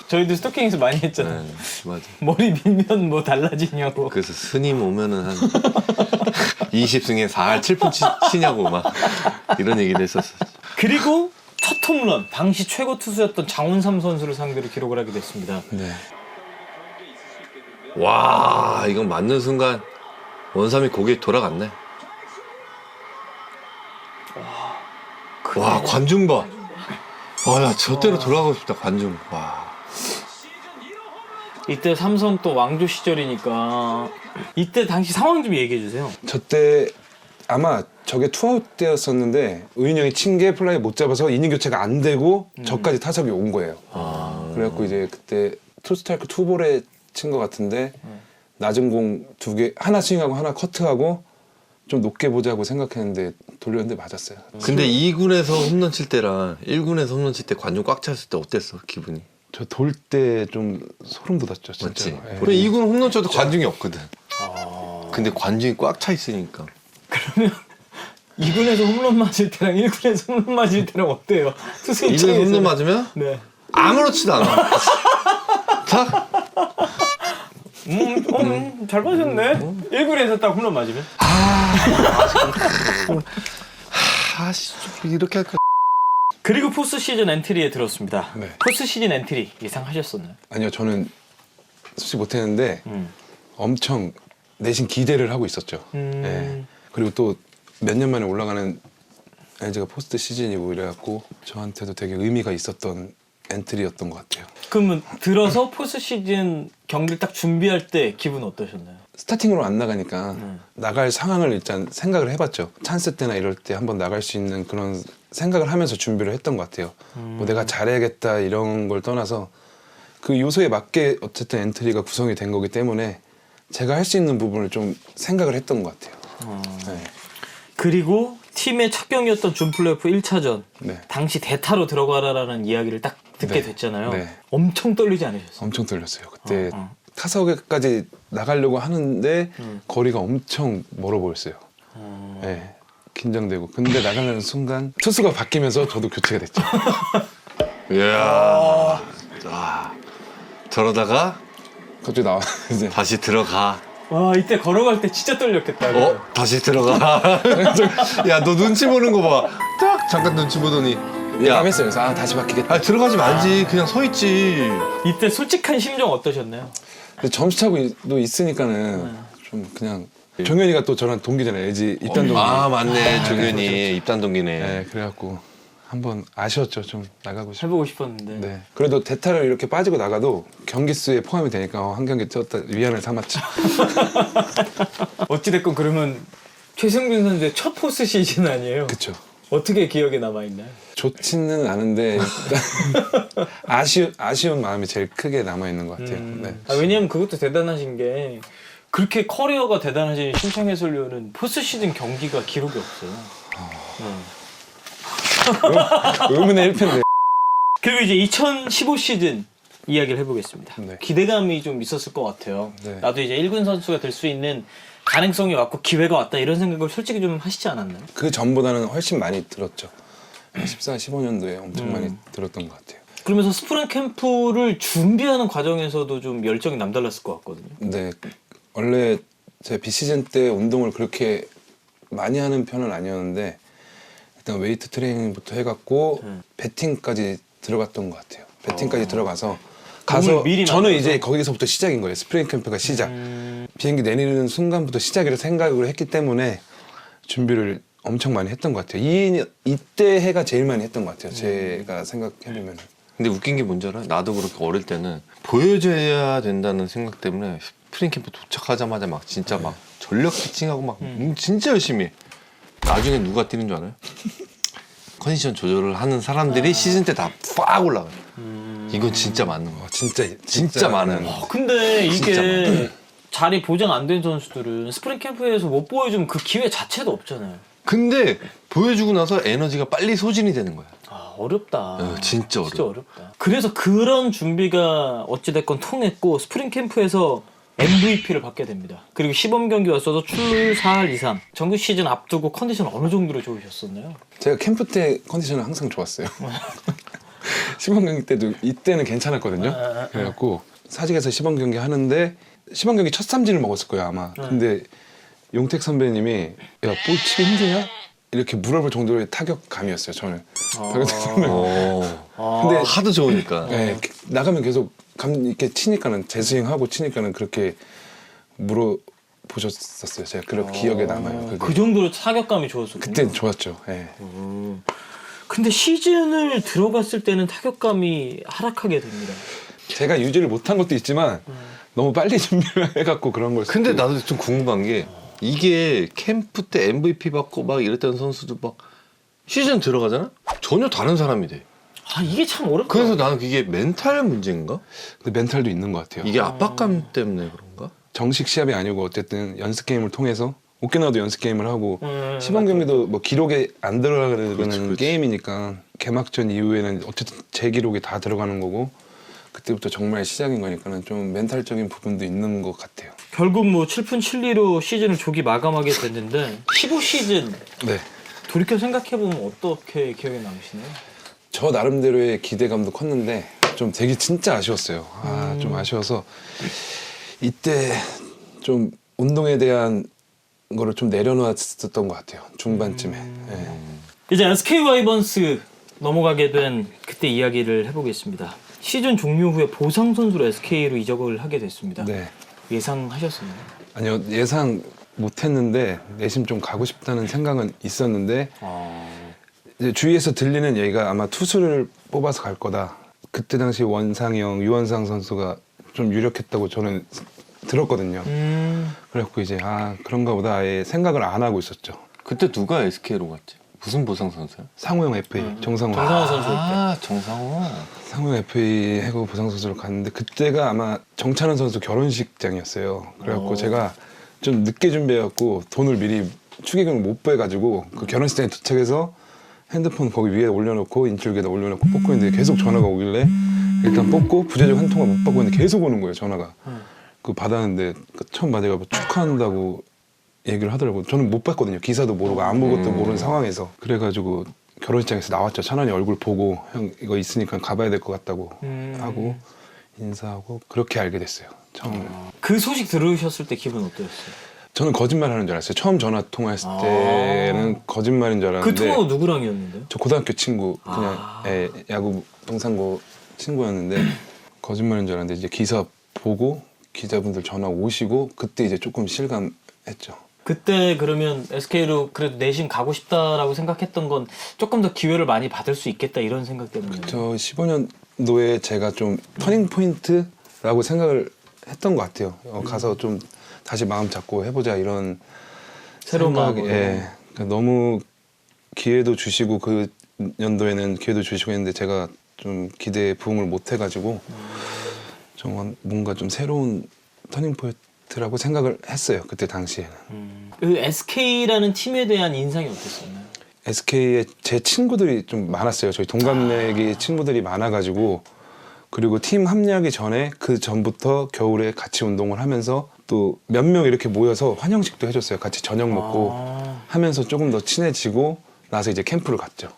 저희도 스토킹에서 많이 했잖아요. 네, 맞아. 머리 밀면 뭐 달라지냐고. 그래서 스님 오면은 한 20승에 4할 7푼 치냐고 막 이런 얘기를 했었어. 그리고 첫 홈런 당시 최고 투수였던 장원삼 선수를 상대로 기록을 하게 됐습니다. 네. 와 이건 맞는 순간 원삼이 고개 돌아갔네. 와 관중 봐. 와 나 저때로 돌아가고 싶다 관중. 와. 이때 삼성 또 왕조 시절이니까 이때 당시 상황 좀 얘기해 주세요. 저 때 아마 저게 투아웃 때였었는데 의인이 형이 친 게 플라이 못 잡아서 이닝 교체가 안 되고 저까지 타석이 온 거예요. 그래갖고 이제 그때 투스트라이크 투볼에 친 것 같은데 낮은 공 2개 하나 스윙하고 하나 커트하고 좀 높게 보자고 생각했는데 돌렸는데 맞았어요. 근데 2군에서 홈런 칠 때랑 1군에서 홈런 칠 때 관중 꽉 찼을 때 어땠어 기분이? 저 돌 때 좀 소름 돋았죠, 진짜. 맞지? 그래 2군 홈런 쳐도 관중이 없거든. 근데 관중이 꽉 차 있으니까. 그러면 2군에서 홈런 맞을 때랑 1군에서 홈런 맞을 때랑 어때요? 투수 2군에서 입장에서. 홈런 맞으면 네. 아무렇지도 않아. 딱 잘 맞았네. 1군에서 딱 홈런 맞으면. 아씨 이렇게 할까? 그리고 포스트 시즌 엔트리에 들었습니다. 네. 포스트 시즌 엔트리 예상하셨었나요? 아니요, 저는 솔직히 못했는데 엄청 내심 기대를 하고 있었죠. 예. 그리고 또 몇 년 만에 올라가는 LG가 포스트 시즌이고 이래갖고 저한테도 되게 의미가 있었던 엔트리였던 것 같아요. 그러면 들어서 포스트 시즌 경기를 딱 준비할 때 기분 어떠셨나요? 스타팅으로 안 나가니까 나갈 상황을 일단 생각을 해봤죠. 찬스 때나 이럴 때 한번 나갈 수 있는 그런 생각을 하면서 준비를 했던 것 같아요. 뭐 내가 잘해야겠다 이런 걸 떠나서 그 요소에 맞게 어쨌든 엔트리가 구성이 된 거기 때문에 제가 할 수 있는 부분을 좀 생각을 했던 것 같아요. 네. 그리고 팀의 첫 경기였던 준 플레이오프 1차전 네. 당시 대타로 들어가라라는 이야기를 딱 듣게 네. 됐잖아요. 네. 엄청 떨리지 않으셨어요? 엄청 떨렸어요. 그때 어. 타석에까지 나가려고 하는데 거리가 엄청 멀어 보였어요. 네. 긴장되고. 근데 나가는 순간 투수가 바뀌면서 저도 교체가 됐죠. 이야. 저러다가 갑자기 나와 이제 다시 들어가. 와 이때 걸어갈 때 진짜 떨렸겠다. 다시 들어가. 야, 너 눈치 보는 거 봐. 딱 잠깐 눈치 보더니. 야, 예감했어요. 그래서 다시 바뀌겠다. 들어가지 말지. 그냥 서 있지. 이때 솔직한 심정 어떠셨나요? 근데 점수 차고도 있으니까는 좀 그냥 종현이가 또 저랑 동기잖아요. LG 입단 동기. 아, 맞네. 종현이 입단 동기네. 네, 그래갖고 한번 아쉬웠죠. 좀 나가고 싶어. 해보고 싶었는데. 네. 그래도 대타를 이렇게 빠지고 나가도 경기 수에 포함이 되니까 한 경기 뛰었다 위안을 삼았죠. 어찌됐건 그러면 최승준 선수의 첫 포스트 시즌 아니에요? 그쵸. 어떻게 기억에 남아있나요? 좋지는 않은데 일단 아쉬운 마음이 제일 크게 남아 있는 것 같아요. 네. 왜냐면 그것도 대단하신 게 그렇게 커리어가 대단하신 심창 해설위원은 포스트 시즌 경기가 기록이 없어요. 의문의 1패인데. 그리고 이제 2015 시즌 이야기를 해보겠습니다. 네. 기대감이 좀 있었을 것 같아요. 네. 나도 이제 1군 선수가 될 수 있는 가능성이 왔고 기회가 왔다 이런 생각을 솔직히 좀 하시지 않았나요? 그 전보다는 훨씬 많이 들었죠. 14, 15년도에 엄청 많이 들었던 것 같아요. 그러면서 스프링 캠프를 준비하는 과정에서도 좀 열정이 남달랐을 것 같거든요. 네. 원래 제가 비시즌 때 운동을 그렇게 많이 하는 편은 아니었는데 일단 웨이트 트레이닝부터 해갖고 배팅까지 들어갔던 것 같아요. 배팅까지 들어가서 가서 미리 저는 만들어서? 이제 거기서부터 시작인 거예요. 스프링 캠프가 시작. 비행기 내리는 순간부터 시작이라 생각을 했기 때문에 준비를 엄청 많이 했던 것 같아요. 이때 해가 제일 많이 했던 것 같아요. 제가 생각해보면. 근데 웃긴 게 뭔지 알아? 나도 그렇게 어릴 때는 보여줘야 된다는 생각 때문에 스프링 캠프 도착하자마자 막 진짜 막 전력 피칭하고 막 진짜 열심히 해. 나중에 누가 뛰는 줄 알아요? 컨디션 조절을 하는 사람들이 시즌 때 다 팍 올라가요. 이건 진짜 맞는 거야. 진짜 많은 거. 근데 진짜 이게 자리 보장 안 된 선수들은 스프링 캠프에서 못 보여주면 그 기회 자체도 없잖아요. 근데 보여주고 나서 에너지가 빨리 소진이 되는 거야. 아 어렵다. 진짜 어려워. 진짜 어렵다. 그래서 그런 준비가 어찌됐건 통했고 스프링 캠프에서 MVP를 받게 됩니다. 그리고 시범 경기 왔어도 출루율 4할 이상. 정규 시즌 앞두고 컨디션 어느 정도로 좋으셨었나요? 제가 캠프 때 컨디션은 항상 좋았어요. 시범 경기 때도 이때는 괜찮았거든요. 그래갖고 사직에서 시범 경기 하는데 시범 경기 첫 삼진을 먹었을 거예요 아마. 근데 용택 선배님이 야 볼 치기 힘드냐? 이렇게 물어볼 정도의 타격감이었어요 저는. 박용택 선배님. 근데 하도 좋으니까. 네, 나가면 계속 이렇게 치니까는 재스윙하고 치니까는 그렇게 물어보셨었어요. 제가 그런 기억에 남아요. 그게. 그 정도로 타격감이 좋았었군요. 그때 좋았죠. 네. 근데 시즌을 들어갔을 때는 타격감이 하락하게 됩니다. 제가 유지를 못한 것도 있지만 너무 빨리 준비를 해갖고 그런 걸. 근데 나도 좀 궁금한 게 이게 캠프 때 MVP 받고 막 이랬던 선수도 막 시즌 들어가잖아? 전혀 다른 사람이 돼. 아 이게 참 어렵다. 그래서 나는 그게 멘탈 문제인가? 근데 멘탈도 있는 것 같아요. 이게 압박감 때문에 그런가? 정식 시합이 아니고 어쨌든 연습 게임을 통해서 오키나와도 연습 게임을 하고 시범 경기도 뭐 기록에 안 들어가는 그렇지. 게임이니까 개막전 이후에는 어쨌든 제 기록이 다 들어가는 거고 그때부터 정말 시작인 거니까는 좀 멘탈적인 부분도 있는 것 같아요. 결국 뭐 7푼 7리로 시즌을 조기 마감하게 됐는데 15시즌 네. 돌이켜 생각해보면 어떻게 기억에 남으시나요? 저 나름대로의 기대감도 컸는데 좀 되게 진짜 아쉬웠어요. 좀 아쉬워서 이때 좀 운동에 대한 거를 좀 내려놨었던 것 같아요. 중반쯤에. 예. 이제 SK 와이번스 넘어가게 된 그때 이야기를 해보겠습니다. 시즌 종료 후에 보상 선수로 SK로 이적을 하게 됐습니다. 네. 예상하셨었나요? 아니요, 예상 못했는데 내심 좀 가고 싶다는 생각은 있었는데 이제 주위에서 들리는 얘기가 아마 투수를 뽑아서 갈 거다. 그때 당시 원상이 형, 유원상 선수가 좀 유력했다고 저는 들었거든요. 그래갖고 이제 그런가 보다 아예 생각을 안 하고 있었죠. 그때 누가 SK로 갔지? 무슨 보상 선수야? 상호 형 FA, 정상호. 정상호 선수 때. 정상호. 상호 FA 해고 보상 선수로 갔는데 그때가 아마 정찬원 선수 결혼식장이었어요. 그래갖고 제가 좀 늦게 준비해갖고 돈을 미리 축의금을 못 빼가지고 그 결혼식장에 도착해서 핸드폰 거기 위에 올려놓고 인출기에다 올려놓고 뽑고 있는데 계속 전화가 오길래 일단 뽑고 부재중 한 통화 못 받고 있는데 계속 오는 거예요, 전화가. 그 받았는데 처음 받아가 뭐 축하한다고 얘기를 하더라고요. 저는 못 봤거든요. 기사도 모르고 아무것도 모르는 상황에서. 그래가지고 결혼식장에서 나왔죠. 찬원이 얼굴 보고 형 이거 있으니까 가봐야 될 것 같다고 하고 인사하고 그렇게 알게 됐어요. 처음에. 그 소식 들으셨을 때 기분 어떠셨어요? 저는 거짓말하는 줄 알았어요. 처음 전화 통화했을 때는 거짓말인 줄 그 알았는데 통화가 누구랑이었는데요? 저 고등학교 친구 그냥 야구 동산고 친구였는데 거짓말인 줄 알았는데 이제 기사 보고 기자분들 전화 오시고 그때 이제 조금 실감했죠. 그때 그러면 SK로 그래도 내심 가고 싶다라고 생각했던 건 조금 더 기회를 많이 받을 수 있겠다 이런 생각 때문에. 저 15년도에 제가 좀 터닝 포인트라고 생각을 했던 것 같아요. 가서 좀 다시 마음 잡고 해보자 이런 새로운 생각이, 마음으로. 예. 그러니까 너무 기회도 주시고 그 연도에는 기회도 주시고 했는데 제가 좀 기대에 부응을 못 해가지고 좀 뭔가 좀 새로운 터닝 포인트라고 생각을 했어요. 그때 당시에는. 그 SK라는 팀에 대한 인상이 어땠었나요? SK에 제 친구들이 좀 많았어요. 저희 동갑내기 친구들이 많아가지고 그리고 팀 합류하기 전에 그 전부터 겨울에 같이 운동을 하면서 또 몇 명 이렇게 모여서 환영식도 해줬어요. 같이 저녁 먹고 하면서 조금 더 친해지고 나서 이제 캠프를 갔죠.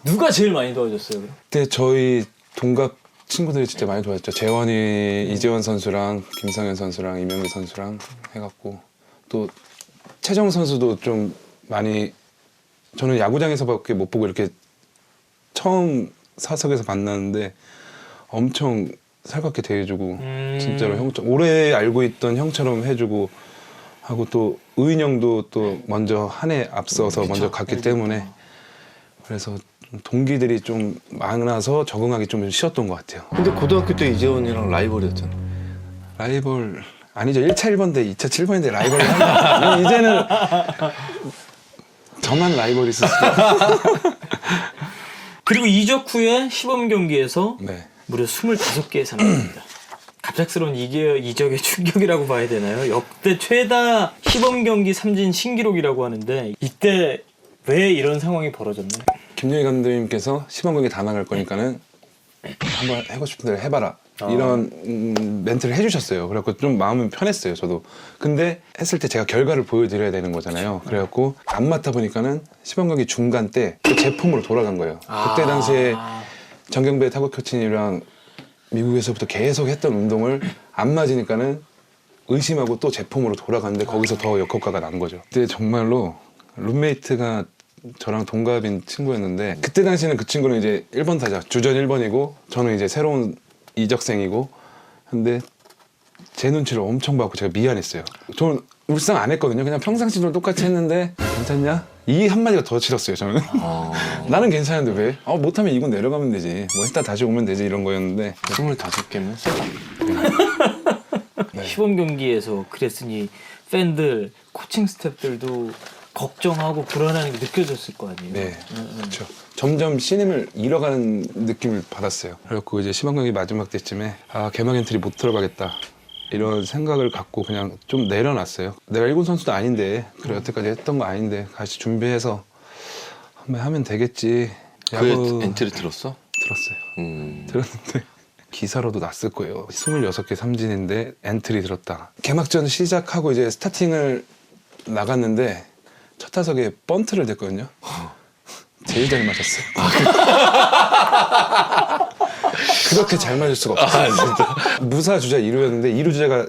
누가 제일 많이 도와줬어요? 그럼? 그때 저희 동갑 친구들이 진짜 많이 도와줬죠. 재원이, 이재원 선수랑 김상현 선수랑 이명기 선수랑 해갖고 또 최정 선수도 좀 많이 저는 야구장에서밖에 못 보고 이렇게 처음 사석에서 만났는데 엄청 살갑게 대해주고 진짜로 오래 알고 있던 형처럼 해주고 하고 또 의인 형도 또 먼저 한 해 앞서서 먼저 갔기 때문에 그래서 좀 동기들이 좀 많아서 적응하기 좀 쉬웠던 것 같아요. 근데 고등학교 때 이재원이랑 라이벌이었잖아. 라이벌 아니죠. 1차 1번 대 2차 7번인데 라이벌을 하면 이제는 저만 라이벌이 있을 수도 그리고 이적 후에 시범 경기에서 네. 무려 25개의 삼진입니다. 갑작스러운 이적의 충격이라고 봐야 되나요? 역대 최다 시범 경기 삼진 신기록이라고 하는데 이때 왜 이런 상황이 벌어졌나요? 김영희 감독님께서 시범 경기 다 나갈 거니까는 한번 하고 싶은 대로 해봐라 이런 멘트를 해주셨어요. 그래갖고 좀 마음은 편했어요. 저도. 근데 했을 때 제가 결과를 보여드려야 되는 거잖아요. 그래갖고 안 맞다 보니까는 시범 경기 중간 때 그 제품으로 돌아간 거예요. 그때 당시에 정경배 타구 코치님이랑 미국에서부터 계속 했던 운동을 안 맞으니까는 의심하고 또 제품으로 돌아갔는데 거기서 더 역효과가 난 거죠. 그때 정말로 룸메이트가 저랑 동갑인 친구였는데 그때 당시에는 그 친구는 이제 1번 타자 주전 1번이고 저는 이제 새로운 이적생이고 근데 제 눈치를 엄청 받고 제가 미안했어요. 저는 울상 안 했거든요. 그냥 평상시대로 똑같이 했는데 괜찮냐? 이 한마디가 더 싫었어요. 저는 나는 괜찮은데 왜? 못하면 2군 내려가면 되지 뭐 했다 다시 오면 되지 이런 거였는데 25개면 세다. 시범 경기에서 그랬으니 팬들, 코칭 스태프들도 걱정하고 불안한 게 느껴졌을 거 아니에요? 네 그렇죠. 점점 신임을 잃어가는 느낌을 받았어요. 그래갖고 이제 시범 경기 마지막 때쯤에 개막 엔트리 못 들어가겠다 이런 생각을 갖고 그냥 좀 내려놨어요. 내가 1군 선수도 아닌데 그래 여태까지 했던 거 아닌데 같이 준비해서 한번 하면 되겠지. 그 엔트리 들었어? 들었어요. 들었는데 기사로도 났을 거예요. 26개 삼진인데 엔트리 들었다. 개막전 시작하고 이제 스타팅을 나갔는데 첫 타석에 번트를 댔거든요. 제일 잘 맞았어요. 그렇게 잘 맞을 수가 없어요. 무사 주자 2루였는데 2루 주자가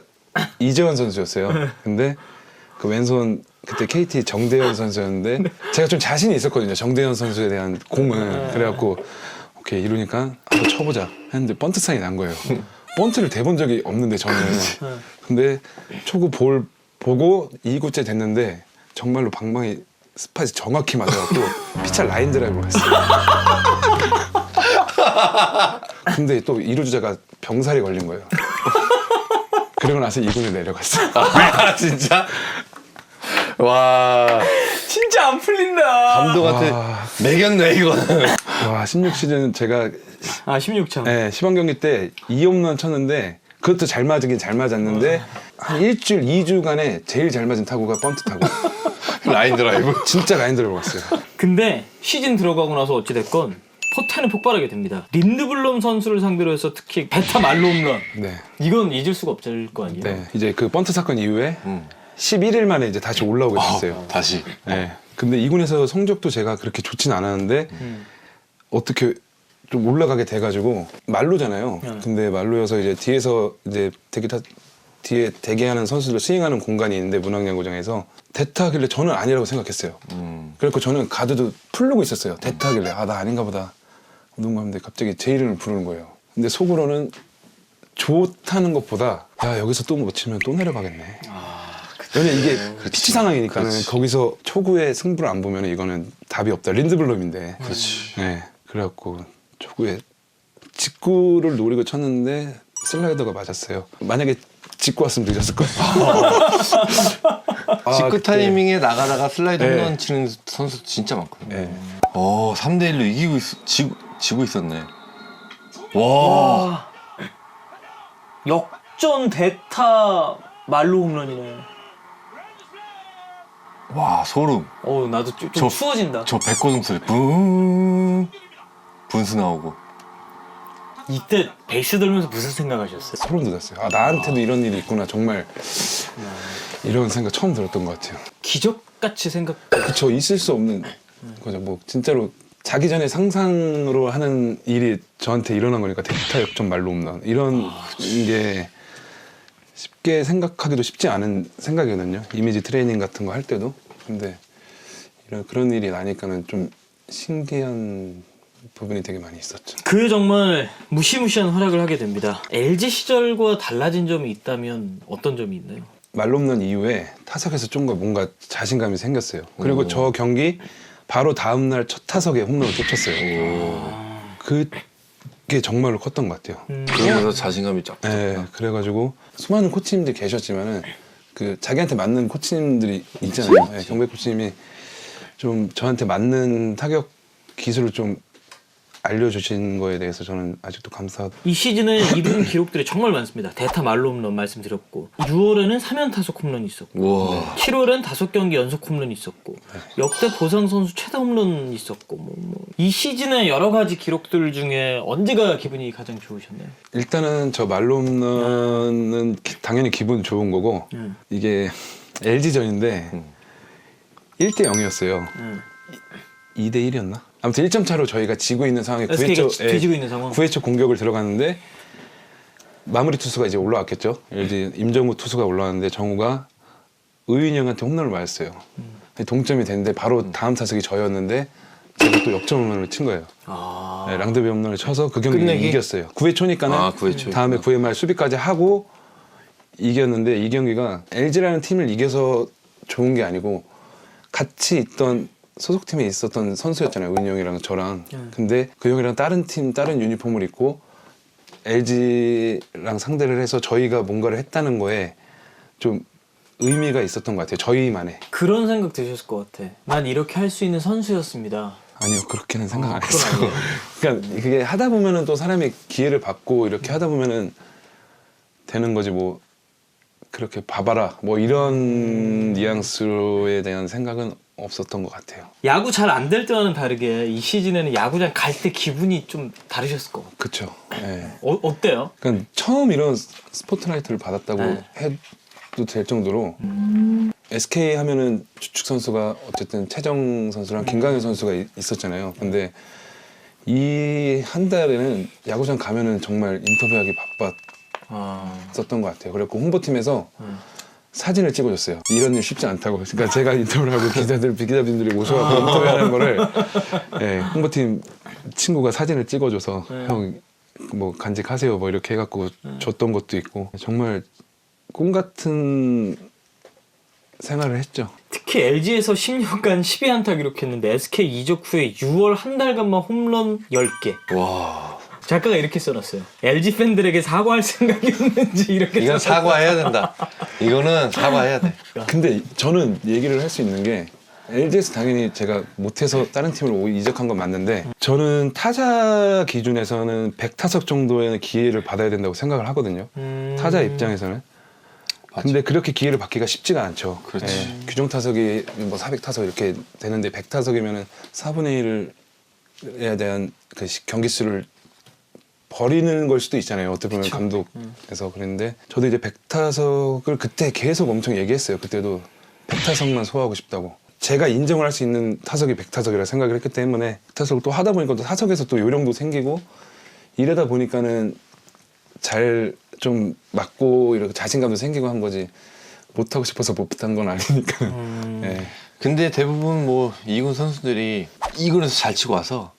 이재원 선수였어요. 근데 그 왼손 그때 KT 정대현 선수였는데 제가 좀 자신이 있었거든요. 정대현 선수에 대한 공은. 그래갖고 오케이 이러니까 한번 쳐보자 했는데 번트 사인이 난 거예요. 번트를 대본 적이 없는데 저는. 근데 초구 볼 보고 2구째 됐는데 정말로 방망이 스팟이 정확히 맞아갖고 피차 라인 드라이브를 했어요. 근데 또 2루 주자가 병살이 걸린 거예요. 그러고 나서 2군에 내려갔어요. 아 진짜? 와 진짜 안 풀린다. 감독한테 매겼네 이거는. 와 16시즌 제가 16참. 네, 시범 경기 때 2홈런 쳤는데 그것도 잘 맞긴 잘 맞았는데 한 일주일 2주간에 제일 잘 맞은 타구가 번트 타구. 라인 드라이브. 진짜 라인 드라이브 갔어요. 근데 시즌 들어가고 나서 어찌됐건 포탄은 폭발하게 됩니다. 린드블럼 선수를 상대로 해서 특히 베타 말로 홈런. 네. 이건 잊을 수가 없을 거 아니에요. 네. 이제 그 번트 사건 이후에 11일 만에 이제 다시 올라오게 됐어요. 다시. 네. 근데 2군에서 성적도 제가 그렇게 좋진 않았는데 어떻게 좀 올라가게 돼가지고 말로잖아요. 근데 말로여서 이제 뒤에서 이제 뒤에 대기하는 선수들 스윙하는 공간이 있는데 문학야구장에서 대타하길래 저는 아니라고 생각했어요. 그래서 저는 가드도 풀르고 있었어요. 대타하길래 나 아닌가 보다. 누군가 하는데 갑자기 제 이름을 부르는 거예요. 근데 속으로는 좋다는 것보다 야 여기서 또 못 치면 또 내려가겠네. 왜냐면 이게 피치 상황이니까는 거기서 초구에 승부를 안 보면 이거는 답이 없다. 린드블럼인데. 그렇지. 네. 그래갖고 초구에 직구를 노리고 쳤는데 슬라이더가 맞았어요. 만약에 직구 왔으면 늦었을 거예요. 직구 그때. 타이밍에 나가다가 슬라이드 네. 홈런 치는 선수 진짜 많거든요. 네. 3대1로 이기고 지고 있었네. 와. 역전 대타 말로 홈런이네. 와 소름. 나도 좀 저- 추워진다. 저 백고동 소리 분수 나오고. 이때 베이스 돌면서 무슨 생각하셨어요? 소름 돋았어요. 나한테도 이런 일이 있구나. 정말 이런 생각 처음 들었던 것 같아요. 기적같이 생각. 그쵸. 있을 수 없는 거죠. 뭐 진짜로 자기 전에 상상으로 하는 일이 저한테 일어난 거니까 대타 역전 말로 홈런 이런 게 쉽게 생각하기도 쉽지 않은 생각이거든요. 이미지 트레이닝 같은 거 할 때도. 근데 그런 일이 나니까는 좀 신기한 부분이 되게 많이 있었죠. 그 정말 무시무시한 활약을 하게 됩니다. LG 시절과 달라진 점이 있다면 어떤 점이 있나요? 말로 홈런 이후에 타석에서 좀 더 뭔가 자신감이 생겼어요. 그리고 저 경기 바로 다음날 첫 타석에 홈런을 또 쳤어요. 그게 정말로 컸던 것 같아요. 그러면서 자신감이 쫙. 네, 그래가지고 수많은 코치님들이 계셨지만은 그 자기한테 맞는 코치님들이 있잖아요. 네, 경배 코치님이 좀 저한테 맞는 타격 기술을 좀 알려주신 거에 대해서 저는 아직도 감사하다. 이 시즌에 이룬 기록들이 정말 많습니다. 대타 말로 홈런 말씀드렸고 6월에는 3연타석 홈런이 있었고 와. 7월엔 5경기 연속 홈런이 있었고 역대 보상 선수 최다 홈런이 있었고 이 시즌의 여러 가지 기록들 중에 언제가 기분이 가장 좋으셨나요? 일단은 저 말로 홈런은 당연히 기분 좋은 거고 이게 LG전인데 1대 0이었어요. 2대 1이었나? 아무튼 1점 차로 저희가 지고 있는 상황에 SK가 뒤지고 있는 상황. 9회초 공격을 들어갔는데 마무리 투수가 이제 올라왔겠죠. LG 임정우 투수가 올라왔는데 정우가 의윤이 형한테 홈런을 맞았어요. 동점이 됐는데 바로 다음 타석이 저였는데 제가 또 역전 홈런을 친 거예요. 네, 랑드베 홈런을 쳐서 그 경기 끝내기? 이겼어요. 9회 초니까는 9회 초. 다음에 9회 말 수비까지 하고 이겼는데 이 경기가 LG라는 팀을 이겨서 좋은 게 아니고 같이 있던 소속팀에 있었던 선수였잖아요. 은희 형이랑 저랑. 근데 그 형이랑 다른 팀, 다른 유니폼을 입고 LG랑 상대를 해서 저희가 뭔가를 했다는 거에 좀 의미가 있었던 것 같아요. 저희만의. 그런 생각 드셨을 것 같아. 난 이렇게 할 수 있는 선수였습니다. 아니요, 그렇게는 생각 안 했어요. 그러니까 그게 하다 보면은 또 사람이 기회를 받고 이렇게 하다 보면은 되는 거지 뭐 그렇게 봐봐라 뭐 이런 뉘앙스에 대한 생각은 없었던 것 같아요. 야구 잘 안 될 때와는 다르게 이 시즌에는 야구장 갈 때 기분이 좀 다르셨을 것 같아요. 그쵸. 예. 어때요? 그러니까 처음 이런 스포트라이트를 받았다고 네. 해도 될 정도로 SK 하면은 주축 선수가 어쨌든 최정 선수랑 김강현 선수가 있었잖아요. 근데 이 한 달에는 야구장 가면은 정말 인터뷰하기 바빴었던 것 같아요. 그래갖고 홍보팀에서 사진을 찍어줬어요. 이런 일 쉽지 않다고. 그러니까 제가 인터뷰를 하고 기자분들이 오셔서 인터뷰하는 거를 예, 홍보팀 친구가 사진을 찍어줘서 형 뭐 간직하세요 뭐 이렇게 해갖고 줬던 것도 있고 정말 꿈 같은 생활을 했죠. 특히 LG에서 10년간 12안타 기록했는데 SK 이적 후에 6월 한 달간만 홈런 10개. 와. 작가가 이렇게 써놨어요. LG 팬들에게 사과할 생각이었는지 이렇게 이건 써놨어요. 사과해야 된다. 이거는 사과해야 돼. 근데 저는 얘기를 할 수 있는 게 LG에서 당연히 제가 못해서 다른 팀으로 이적한 건 맞는데 저는 타자 기준에서는 100타석 정도의 기회를 받아야 된다고 생각을 하거든요. 타자 입장에서는. 근데 그렇게 기회를 받기가 쉽지가 않죠. 그렇지. 예, 규정 타석이 뭐 400타석 이렇게 되는데 100타석이면은 4분의 1에 대한 그 경기 수를 버리는 걸 수도 있잖아요. 어떻게 보면 감독에서 그랬는데 저도 이제 100타석을 그때 계속 엄청 얘기했어요. 그때도 100타석만 소화하고 싶다고. 제가 인정을 할 수 있는 타석이 100타석이라 생각을 했기 때문에 타석을 또 하다 보니까 또 타석에서 또 요령도 생기고 이러다 보니까는 잘 좀 맞고 이렇게 자신감도 생기고 한 거지 못하고 싶어서 못한 건 아니니까. 예. 근데 대부분 뭐 2군 선수들이 2군에서 잘 치고 와서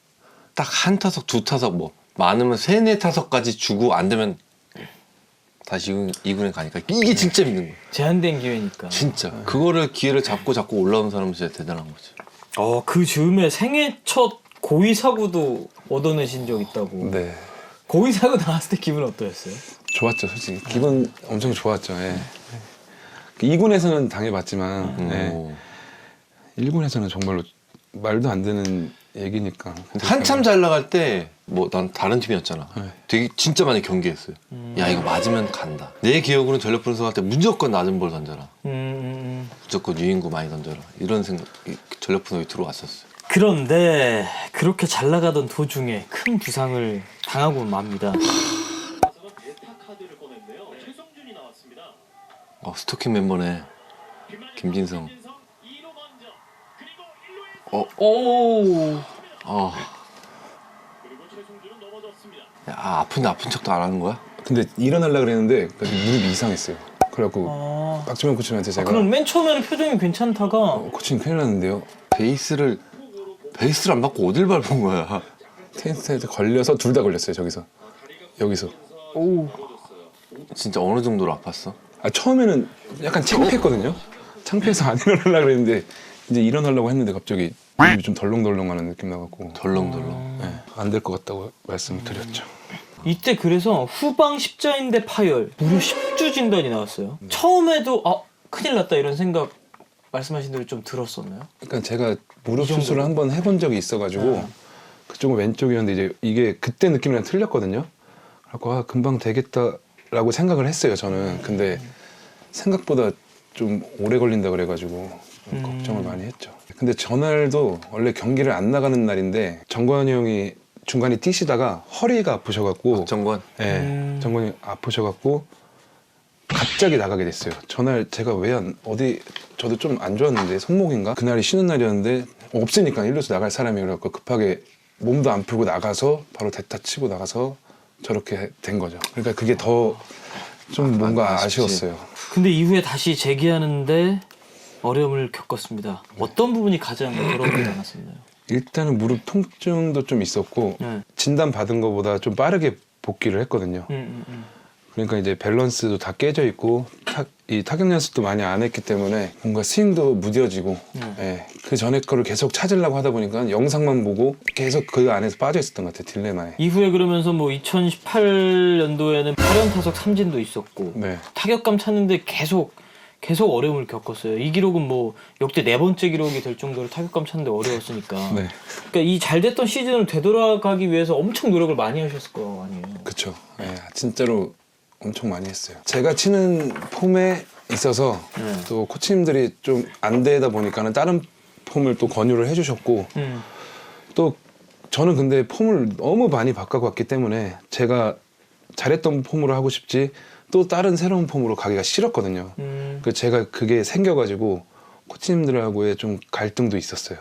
딱 한 타석, 두 타석 뭐 많으면 3, 4타석까지 주고 안 되면 다시 2군에 가니까 이게 진짜 믿는 거야. 제한된 기회니까. 진짜. 그거를 기회를 잡고 올라온 사람은 진짜 대단한 거지. 그 즈음에 생애 첫 고의 사구도 얻어내신 적 있다고. 네. 고의 사구 나왔을 때 기분 어떠셨어요? 좋았죠, 솔직히. 기분 엄청 좋았죠. 예. 2군에서는 당해봤지만 예. 1군에서는 정말로 말도 안 되는 얘기니까. 근데 한참 잘 나갈 때 뭐 난 다른 팀이었잖아. 네. 되게 진짜 많이 경기했어요. 야 이거 맞으면 간다. 내 기억으로는 전력 분석할 때 무조건 낮은 볼 던져라. 무조건 유인구 많이 던져라. 이런 생각 전력 분석이 들어왔었어요. 그런데 그렇게 잘 나가던 도중에 큰 부상을 당하고 맙니다. 스토킹 멤버네. 김진성. 오. 아픈 척도 안 하는 거야? 근데 일어나려고 그랬는데 무릎이 이상했어요. 그래갖고 박주명 코치한테 제가 그럼 맨 처음에는 표정이 괜찮다가 코치님 큰일 났는데요. 베이스를 안 맞고 어딜 밟은 거야? 테니스에 걸려서 둘 다 걸렸어요. 저기서 여기서. 진짜 어느 정도로 아팠어? 처음에는 약간 창피했거든요. 창피해서 안 일어나려고 그랬는데 이제 일어나려고 했는데 갑자기 무릎이 좀 덜렁덜렁하는 느낌 나갖고 덜렁덜렁. 안 될 것 같다고 말씀드렸죠. 이때 그래서 후방 십자인대 파열, 무려 10주 진단이 나왔어요. 처음에도 큰일 났다 이런 생각 말씀하신 대로 좀 들었었나요? 그러니까 제가 무릎 수술을 한번 해본 적이 있어가지고 그쪽은 왼쪽이었는데 이제 이게 그때 느낌이랑 틀렸거든요. 그래서 금방 되겠다라고 생각을 했어요 저는. 근데 생각보다 좀 오래 걸린다 그래가지고 좀 걱정을 많이 했죠. 근데 전날도 원래 경기를 안 나가는 날인데 정관이 형이 중간에 뛰시다가 허리가 아프셔갖고 정관. 네, 정관이 아프셔갖고 갑자기 나가게 됐어요. 전날 제가 어디 저도 좀 안 좋았는데 손목인가? 그날이 쉬는 날이었는데 없으니까 1루수 나갈 사람이 그래갖고 급하게 몸도 안 풀고 나가서 바로 대타 치고 나가서 저렇게 된 거죠. 그러니까 그게 더 좀 뭔가 아쉬웠어요. 근데 이후에 다시 재기하는데 어려움을 겪었습니다. 어떤 부분이 가장 어렵게 많았었나요? 일단은 무릎 통증도 좀 있었고 진단 받은 것보다 좀 빠르게 복귀를 했거든요. 그러니까 이제 밸런스도 다 깨져 있고 이 타격 연습도 많이 안 했기 때문에 뭔가 스윙도 무뎌지고 그 전에 거를 계속 찾으려고 하다 보니까 영상만 보고 계속 그 안에서 빠져 있었던 것 같아요. 딜레마에. 이후에 그러면서 뭐 2018년도에는 8연 타석 삼진도 있었고 네. 타격감 찾는데 계속 계속 어려움을 겪었어요. 이 기록은 뭐 역대 4번째 기록이 될 정도로 타격감 찾는데 어려웠으니까. 네, 그러니까 이 잘 됐던 시즌을 되돌아가기 위해서 엄청 노력을 많이 하셨을 거 아니에요. 그쵸. 네, 진짜로 엄청 많이 했어요. 제가 치는 폼에 있어서 또 코치님들이 좀 안 되다 보니까는 다른 폼을 또 권유를 해주셨고 또 저는 근데 폼을 너무 많이 바꿔왔기 때문에 제가 잘했던 폼으로 하고 싶지 또 다른 새로운 폼으로 가기가 싫었거든요. 그 제가 그게 생겨가지고 코치님들하고의 좀 갈등도 있었어요.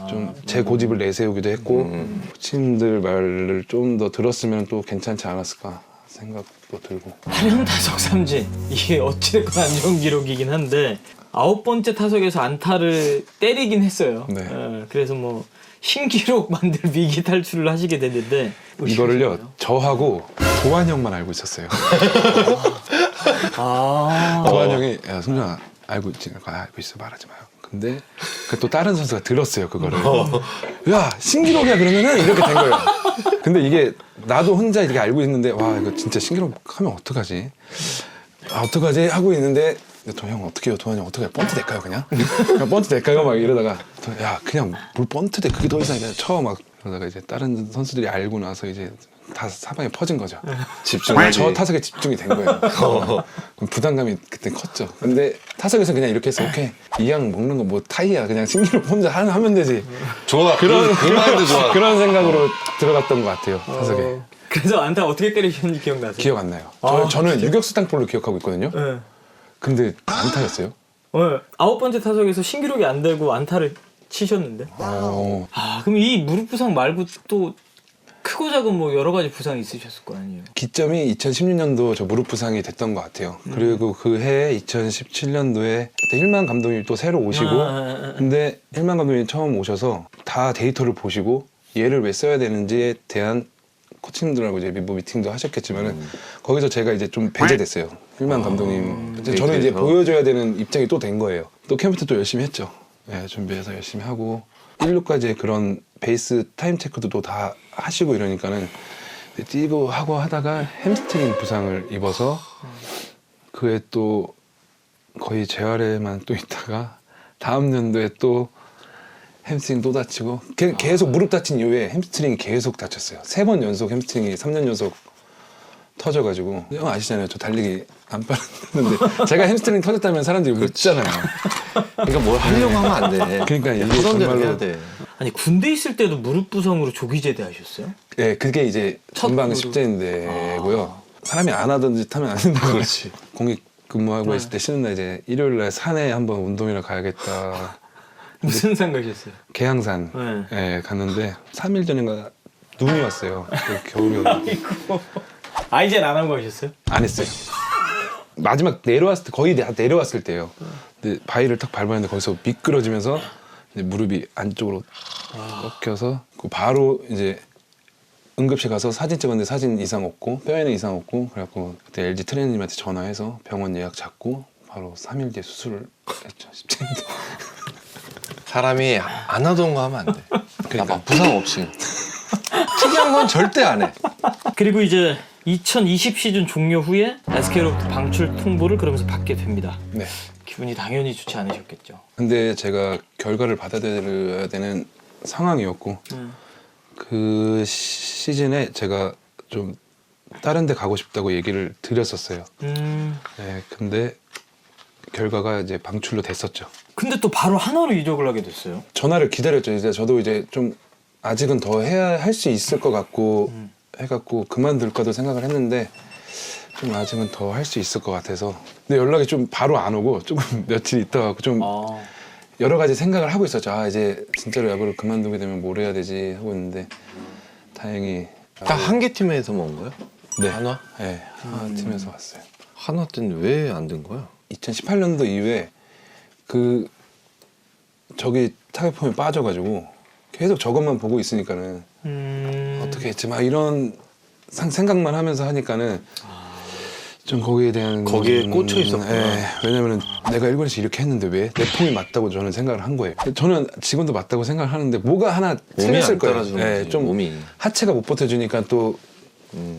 좀 제 고집을 내세우기도 했고 코치님들 말을 좀 더 들었으면 또 괜찮지 않았을까 생각도 들고. 8형 타석 삼진 이게 어찌됐건 안 좋은 기록이긴 한데 9번째 타석에서 안타를 때리긴 했어요. 네. 그래서 뭐 신기록 만들 위기 탈출을 하시게 됐는데 이거를요 저하고 도환 형만 알고 있었어요. 도환 형이 야 승준아 알고 있어 말하지 마요. 근데 그 또 다른 선수가 들었어요 그거를. 야 신기록이야 그러면은 이렇게 된 거예요. 근데 이게 나도 혼자 이렇게 알고 있는데 와 이거 진짜 신기록 하면 어떡하지? 어떡하지 하고 있는데 도환 형 어떻게 해요? 도환 형 어떻게 해요? 번트 될까요 그냥? 그냥 번트 될까요? 막 이러다가 야 그냥 뭘 번트 돼 그게 더 이상 그냥 쳐 막 그러다가 이제 다른 선수들이 알고 나서 이제 다 사방에 퍼진 거죠. 집중하지. 저 타석에 집중이 된 거예요. 그럼 부담감이 그때 컸죠. 근데 타석에서 그냥 이렇게 해서 오케이 이양 먹는 거 뭐 타이야 그냥 신기록 혼자 하면 되지. 좋아. 그 마인드 좋아. 그런 생각으로 들어갔던 것 같아요 타석에. 그래서 안타 어떻게 때리셨는지 기억나세요? 기억 안 나요. 저는 유격수 땅볼로 기억하고 있거든요. 네. 근데 안타였어요. 9번째 타석에서 신기록이 안 되고 안타를 치셨는데 그럼 이 무릎 부상 말고 또 크고 작은 뭐 여러 가지 부상이 있으셨을 거 아니에요? 기점이 2016년도 저 무릎 부상이 됐던 것 같아요. 그리고 그 해에 2017년도에 그때 힐만 감독님이 또 새로 오시고 근데 힐만 감독님이 처음 오셔서 다 데이터를 보시고 얘를 왜 써야 되는지에 대한 코치님들하고 이제 민보 미팅도 하셨겠지만은 거기서 제가 이제 좀 배제됐어요. 힐만 감독님. 이제 저는 이제 보여줘야 되는 입장이 또 된 거예요. 또 캠프 때 또 열심히 했죠. 네, 준비해서 열심히 하고 1루까지의 그런 베이스 타임 체크도 또 다 하시고 이러니까는 뛰고 하고 하다가 햄스트링 부상을 입어서 그에 또 거의 재활에만 또 있다가 다음 연도에 또 햄스트링 또 다치고 계속 무릎 다친 이후에 햄스트링이 계속 다쳤어요. 3번 연속 햄스트링이 3년 연속 터져가지고 형 아시잖아요. 저 달리기 안 빠르는데 제가 햄스트링 터졌다면 사람들이 웃잖아요. 그러니까 뭘 하려고 하면 안 돼. 그러니까 이게 하던 대로 정말로 해야 돼. 아니 군대 있을 때도 무릎 부상으로 조기 제대하셨어요? 네, 그게 이제 전방 무릎. 십자인대고요. 사람이 안 하던 짓 하면 안 된다고. 그렇지. 공익 근무하고 있을 때 쉬는 날 이제 일요일 날 산에 한번 운동이나 가야겠다. 무슨 상 가셨어요? 계양산 갔는데 3일 전인가 눈이 왔어요. 그 겨울이었는데 아이젠 안 하고 가셨어요? 안 했어요. 마지막 내려왔을 때 거의 내려왔을 때예요. 근데 바위를 탁 밟았는데 거기서 미끄러지면서 이제 무릎이 안쪽으로 꺾여서 바로 이제 응급실 가서 사진 찍었는데 사진 이상 없고 뼈에는 이상 없고 그래갖고 그때 LG 트레이너님한테 전화해서 병원 예약 잡고 바로 3일 뒤에 수술을 했죠. 십자인대. 사람이 안 하던 거 하면 안 돼. 그러니까 부상 없이. 특이한 건 절대 안 해. 그리고 이제 2020 시즌 종료 후에 SK로부터 방출 통보를 그러면서 받게 됩니다. 네. 기분이 당연히 좋지 않으셨겠죠. 근데 제가 결과를 받아들여야 되는 상황이었고 그 시즌에 제가 좀 다른 데 가고 싶다고 얘기를 드렸었어요. 네, 근데 결과가 이제 방출로 됐었죠. 근데 또 바로 한화로 이적을 하게 됐어요. 전화를 기다렸죠. 이제 저도 이제 좀 아직은 더 해야 할 수 있을 것 같고 해갖고 그만둘까도 생각을 했는데 좀 아직은 더 할 수 있을 것 같아서 근데 연락이 좀 바로 안 오고 조금 며칠 있다 갖고 좀 여러 가지 생각을 하고 있었죠. 아 이제 진짜로 야구를 그만두게 되면 뭘 해야 되지 하고 있는데 다행히 다 한 개 팀에서 먹은 거야? 네. 한화? 네, 하나 팀에서 왔어요. 한화 때는 왜 안 된 거야? 2018년도 이후에 그 저기 타격폼이 빠져가지고 계속 저것만 보고 있으니까는 어떻게 했지 막 이런 생각만 하면서 하니까는 좀 거기에 대한 거기에 꽂혀 있었구나. 예, 왜냐면은 내가 일본에서 이렇게 했는데 왜 내 폼이 맞다고 저는 생각을 한 거예요. 저는 지금도 맞다고 생각을 하는데 뭐가 하나 몸이 틀렸을 안 거예요. 따라주는 예, 거지, 좀 몸이. 하체가 못 버텨주니까 또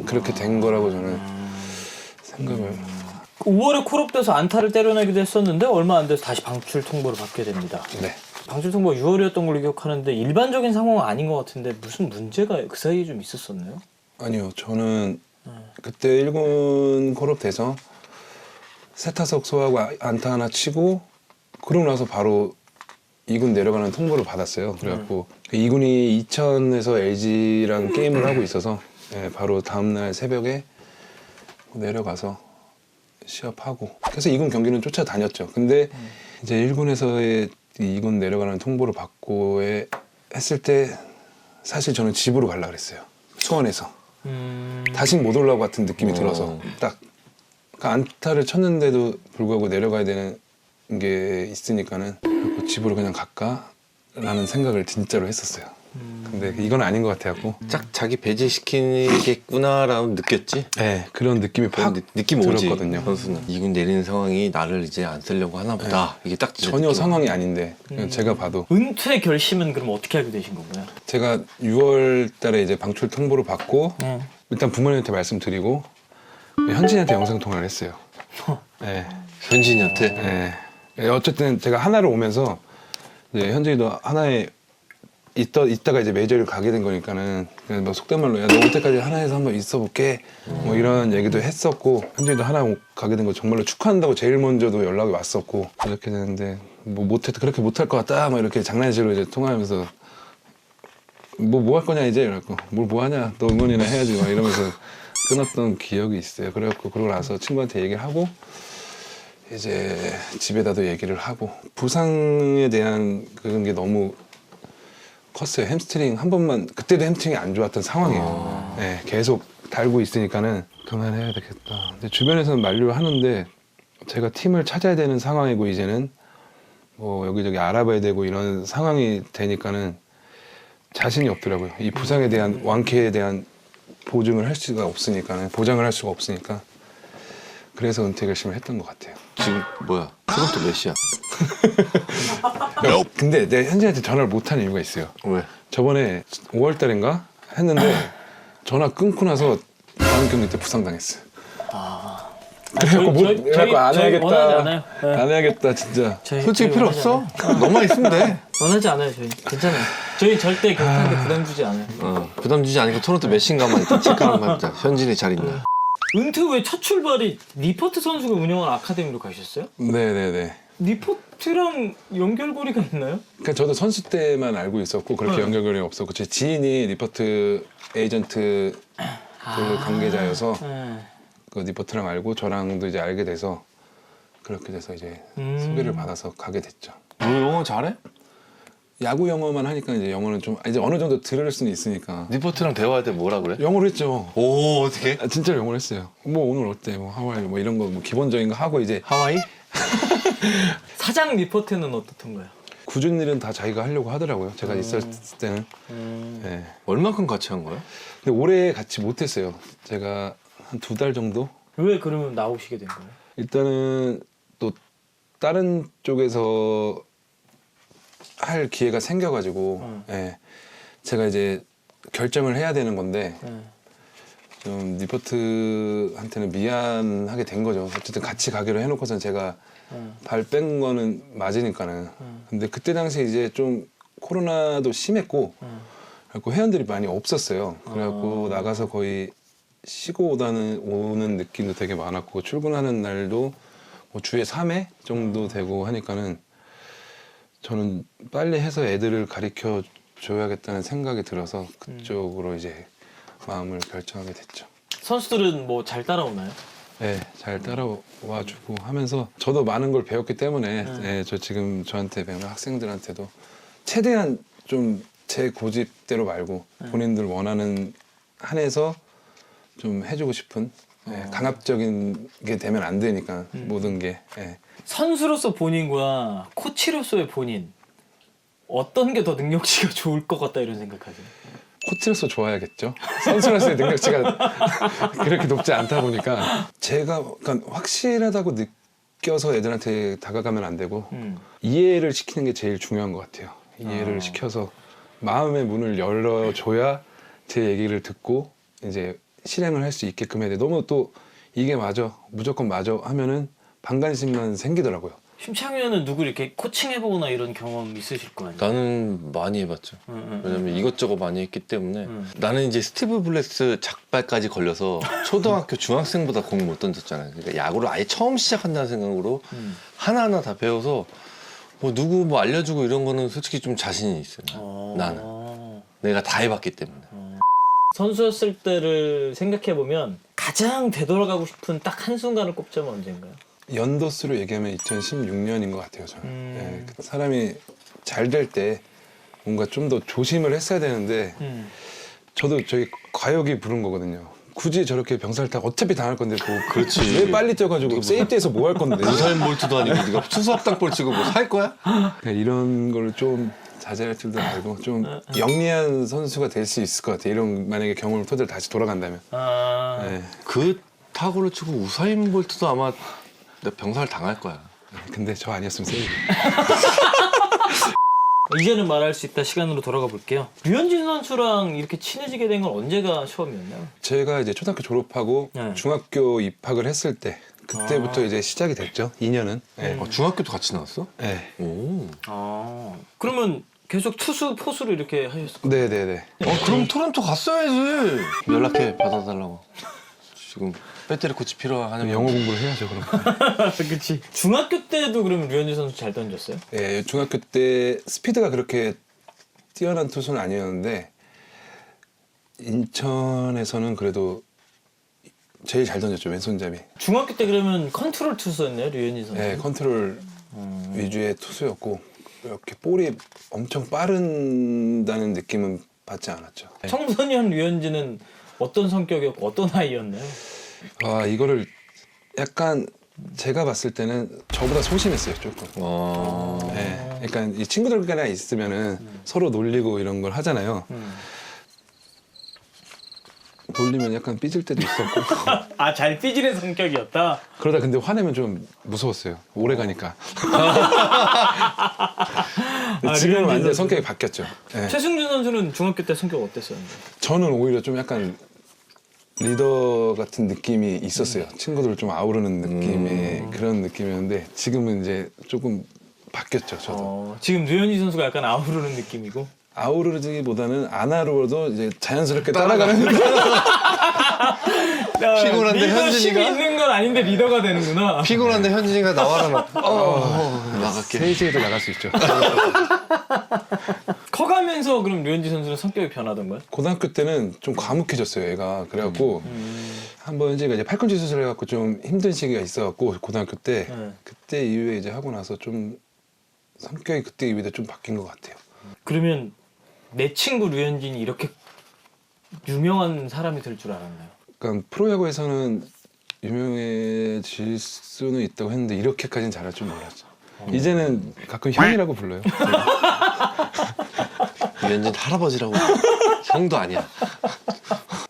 그렇게 된 거라고 저는 생각을. 5월에 콜업돼서 안타를 때려내기도 했었는데 얼마 안 돼서 다시 방출 통보를 받게 됩니다. 네. 방출 통보가 6월이었던 걸로 기억하는데 일반적인 상황은 아닌 것 같은데 무슨 문제가 그 사이에 좀 있었었나요? 아니요, 저는 그때 1군 콜업돼서 세 타석 소화하고 안타 하나 치고 그러고 나서 바로 2군 내려가는 통보를 받았어요. 그래갖고 2군이 이천에서 LG랑 게임을 하고 있어서 예, 바로 다음날 새벽에 내려가서 시합하고 그래서 2군 경기는 쫓아다녔죠. 근데 이제 1군에서의 2군 내려가는 통보를 받고 했을 때 사실 저는 집으로 가려고 그랬어요. 수원에서. 다신 못 올라오고 같은 느낌이 들어서 딱 그러니까 안타를 쳤는데도 불구하고 내려가야 되는 게 있으니까는 집으로 그냥 갈까라는 생각을 진짜로 했었어요. 근데 이건 아닌 것 같아갖고 짝 자기 배제시키겠구나라고 느꼈지? 네, 그런 느낌이 팍 느낌 오지. 들었거든요. 선수는 2군 내리는 상황이 나를 이제 안 쓰려고 하나 보다. 이게 딱 진짜 전혀 느낌 상황이 아닌데 그냥 제가 봐도 은퇴 결심은 그럼 어떻게 하게 되신 건가요? 제가 6월 달에 이제 방출 통보를 받고 일단 부모님한테 말씀드리고 현진이한테 영상 통화를 했어요. 네. 현진이한테. 네. 어쨌든 제가 하나를 오면서 이제 현진이도 하나에 있다가 이제 메이저를 가게 된 거니까는 그냥 뭐 속된 말로 야 너 올 때까지 하나에서 한번 있어볼게 뭐 이런 얘기도 했었고 현진이도 하나 가게 된 거 정말로 축하한다고 제일 먼저도 연락이 왔었고 이렇게 되는데 뭐 못해 그렇게 못할 것 같다 뭐 이렇게 장난식으로 이제 통화하면서 뭐 할 거냐 이제 이래갖고 뭘 뭐 하냐 너 응원이나 해야지 막 이러면서 끊었던 기억이 있어요. 그래갖고 그러고 나서 친구한테 얘기를 하고 이제 집에다도 얘기를 하고 부상에 대한 그런 게 너무 컸어요. 햄스트링 한 번만 그때도 햄스트링이 안 좋았던 상황이에요. 네, 계속 달고 있으니까는 그만해야 되겠다. 근데 주변에서는 만류를 하는데 제가 팀을 찾아야 되는 상황이고 이제는 뭐 여기저기 알아봐야 되고 이런 상황이 되니까는 자신이 없더라고요. 이 부상에 대한 완쾌에 대한 보증을 할 수가 없으니까는 보장을 할 수가 없으니까 그래서 은퇴 결심을 했던 것 같아요. 지금 뭐야? 지금부터 몇 시야? 근데 내가 현진한테 전화를 못하는 이유가 있어요. 왜? 저번에 5월 달인가 했는데 전화 끊고 나서 다음 경기 때 부상당했어요. 그래갖고 안 해야겠다. 원하지 않아요. 네. 안 해야겠다 진짜. 솔직히 필요 원하지 없어. 않아요. 너만 있으면 돼. 원하지 않아요 저희. 괜찮아요. 저희 절대 격한테 부담 주지 않아요. 부담 주지 않으니까 토론토 메신가만 일단 체크하는 해보자. 현진이 잘 있나? 은퇴 후에 첫 출발이 니퍼트 선수가 운영한 아카데미로 가셨어요? 네네네. 니퍼트랑 연결고리가 있나요? 그러니까 저도 선수 때만 알고 있었고 그렇게 연결고리 없었고 제 지인이 리퍼트 에이전트 그 관계자여서 그 리퍼트랑 알고 저랑도 이제 알게 돼서 그렇게 돼서 이제 소개를 받아서 가게 됐죠. 너 영어 잘해? 야구 영어만 하니까 이제 영어는 좀 이제 어느 정도 들을 수는 있으니까 리포트랑 대화할 때 뭐라 그래? 영어로 했죠. 오 어떻게? 진짜 영어로 했어요. 뭐 오늘 어때? 뭐 하와이 뭐 이런 거 뭐 기본적인 거 하고 이제 하와이? 사장 리포트는 어떻던가요? 굳은 일은 다 자기가 하려고 하더라고요. 제가 있었을 때는. 네. 얼마큼 같이 한 거야? 근데 올해 같이 못했어요. 제가 한 2달 정도? 왜 그러면 나오시게 된 거예요? 일단은 또 다른 쪽에서 할 기회가 생겨가지고 예. 제가 이제 결정을 해야 되는 건데 좀 리포트한테는 미안하게 된 거죠. 어쨌든 같이 가기로 해놓고선 제가 발 뺀 거는 맞으니까는. 근데 그때 당시에 이제 좀 코로나도 심했고 그래갖고 회원들이 많이 없었어요. 그래갖고 나가서 거의 쉬고 오는 느낌도 되게 많았고 출근하는 날도 뭐 주에 3회 정도 되고 하니까는 저는 빨리 해서 애들을 가르쳐 줘야겠다는 생각이 들어서 그쪽으로 이제 마음을 결정하게 됐죠. 선수들은 뭐 잘 따라오나요? 네, 잘 따라와 주고 하면서 저도 많은 걸 배웠기 때문에 네, 저 지금 저한테 배우는 학생들한테도 최대한 좀 제 고집대로 말고 본인들 원하는 한에서 좀 해주고 싶은 네, 강압적인 게 되면 안 되니까 모든 게 네. 선수로서 본인과 코치로서의 본인 어떤 게 더 능력치가 좋을 것 같다 이런 생각하세요? 코치로서 좋아야겠죠. 선수로서의 능력치가 그렇게 높지 않다 보니까 제가 그러니까 확실하다고 느껴서 애들한테 다가가면 안 되고 이해를 시키는 게 제일 중요한 것 같아요. 이해를 시켜서 마음의 문을 열어줘야 제 얘기를 듣고 이제 실행을 할 수 있게끔 해야 돼. 너무 또 이게 맞아, 무조건 맞아 하면은 반간심만 생기더라고요. 심창희 의원은 누구 이렇게 코칭해보거나 이런 경험 있으실 거 아니에요? 나는 많이 해봤죠. 왜냐면 이것저것 많이 했기 때문에 나는 이제 스티브 블레스 작발까지 걸려서 초등학교 중학생보다 공 못 던졌잖아요. 그러니까 야구를 아예 처음 시작한다는 생각으로 하나하나 다 배워서 뭐 누구 뭐 알려주고 이런 거는 솔직히 좀 자신이 있어요. 나는 내가 다 해봤기 때문에. 선수였을 때를 생각해보면 가장 되돌아가고 싶은 딱 한순간을 꼽자면 언젠가요? 연도수로 얘기하면 2016년인 것 같아요. 저는 예, 그 사람이 잘 될 때 뭔가 좀 더 조심을 했어야 되는데 저도 저희 과욕이 부른 거거든요. 굳이 저렇게 병살 타고 어차피 당할 건데 뭐 그렇지. 왜 빨리 뛰어가지고 세이프에서 뭐 할 건데 우사인 볼트도 아니고 네가 투수합당 볼 치고 뭐 살 거야? 그러니까 이런 걸 좀 자제할 줄도 알고 좀 영리한 선수가 될 수 있을 것 같아요. 이런 만약에 경험을 토대로 다시 돌아간다면. 예. 그 타구를 치고 우사인 볼트도 아마 병살 당할 거야. 근데 저 아니었으면 세이프. 이제는 말할 수 있다 시간으로 돌아가 볼게요. 류현진 선수랑 이렇게 친해지게 된 건 언제가 처음이었나요? 제가 이제 초등학교 졸업하고 네. 중학교 입학을 했을 때 그때부터 이제 시작이 됐죠. 2년은. 예. 중학교도 같이 나왔어? 예. 오. 그러면 계속 투수, 포수로 이렇게 하셨을 거예요? 네네네. 그럼 토론토 갔어야지. 연락해 받아달라고. 지금 배터리 코치 필요하면 영어 공부를 해야죠, 그럼. 그치. 중학교 때도 그러면 류현진 선수 잘 던졌어요? 예, 중학교 때 스피드가 그렇게 뛰어난 투수는 아니었는데 인천에서는 그래도 제일 잘 던졌죠, 왼손잡이. 중학교 때 그러면 컨트롤 투수였네요, 류현진 선수? 예, 컨트롤 위주의 투수였고 이렇게 볼이 엄청 빠른다는 느낌은 받지 않았죠. 예. 청소년 류현진은 어떤 성격이었고 어떤 아이였나요? 아, 이거를 약간 제가 봤을 때는 저보다 소심했어요, 조금. 예, 그러니까 이 친구들끼리 있으면은 서로 놀리고 이런 걸 하잖아요. 놀리면 약간 삐질 때도 있었고. 아, 잘 삐지는 성격이었다? 그러다 근데 화내면 좀 무서웠어요. 오래 가니까. 근데 지금은 류현진 완전 선수는? 성격이 바뀌었죠. 예. 최승준 선수는 중학교 때 성격 어땠었는데? 저는 오히려 좀 약간 리더 같은 느낌이 있었어요. 친구들을 좀 아우르는 느낌의 그런 느낌이었는데 지금은 이제 조금 바뀌었죠. 저도. 지금 류현진 선수가 약간 아우르는 느낌이고? 아우르지보다는 안 아우르도 이제 자연스럽게 따라가는 피곤한데 리더십이 현진이가? 있는 건 아닌데 리더가 되는구나. 피곤한데 현진이가 나와라 나갈게. 세이지에도 나갈 수 있죠. 커가면서 그럼 류현진 선수는 성격이 변하던가요? 고등학교 때는 좀 과묵해졌어요, 얘가. 그래갖고 한번 현지가 이제 팔꿈치 수술해갖고 좀 힘든 시기가 있어갖고 고등학교 때 그때 이후에 이제 하고 나서 좀 성격이 그때 이후에 좀 바뀐 것 같아요. 그러면 내 친구 류현진이 이렇게 유명한 사람이 될 줄 알았나요? 그러니까 프로야구에서는 유명해질 수는 있다고 했는데 이렇게까지는 잘할 줄 몰랐죠. 이제는 가끔 형이라고 불러요. 류현진 할아버지라고. 형도 아니야.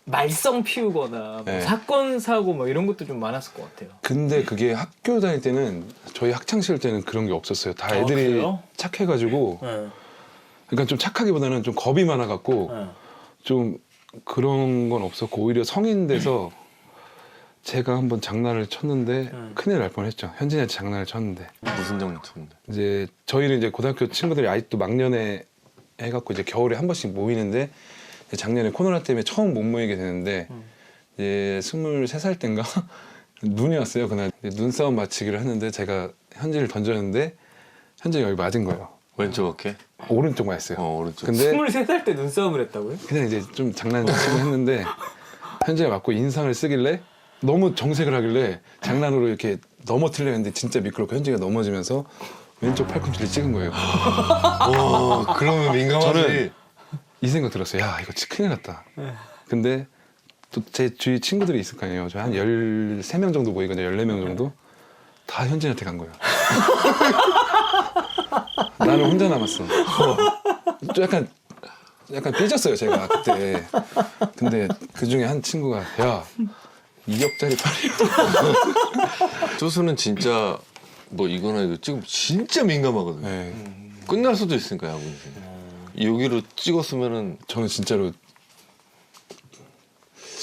말썽 피우거나 뭐 네. 사건 사고 뭐 이런 것도 좀 많았을 것 같아요. 근데 그게 학교 다닐 때는 저희 학창시절 때는 그런 게 없었어요. 다 애들이 그래요? 착해가지고 네. 그러니까 좀 착하기보다는 좀 겁이 많아갖고 네. 좀 그런 건 없었고 오히려 성인 돼서 제가 한번 장난을 쳤는데 큰일 날 뻔했죠. 현진이한테 장난을 쳤는데 무슨 장난쳤는데? 이제 저희는 이제 고등학교 친구들이 아직도 막년에 해갖고 이제 겨울에 한 번씩 모이는데 작년에 코로나 때문에 처음 못 모이게 되는데 이제 23살 땐가 눈이 왔어요. 그날 눈싸움 맞추기를 했는데 제가 현진이를 던졌는데 현진이가 여기 맞은 거예요. 왼쪽 어깨? 오른쪽 맞았어요. 오른쪽. 근데 23살 때 눈싸움을 했다고요? 그냥 이제 좀 장난치고 했는데 현진이가 맞고 인상을 쓰길래 너무 정색을 하길래 장난으로 이렇게 넘어뜨려 했는데 진짜 미끄럽고 현진이가 넘어지면서 왼쪽 팔꿈치를 찍은 거예요. 와, 그러면 민감하지. 저는 이 생각 들었어요. 야, 이거 진짜 큰일 났다. 근데 또 제 주위 친구들이 있을 거 아니에요. 저 한 13명 정도 모이거든요. 14명 정도. 다 현진이한테 간 거예요. 나는 혼자 남았어. 좀 약간 삐졌어요, 제가 그때. 근데 그 중에 한 친구가 야, 2억짜리 팔이야. 투수는 진짜 뭐 이거나 이거 찍으면 진짜 민감하거든요. 네. 끝날 수도 있으니까 야구 인생. 여기로 찍었으면은 저는 진짜로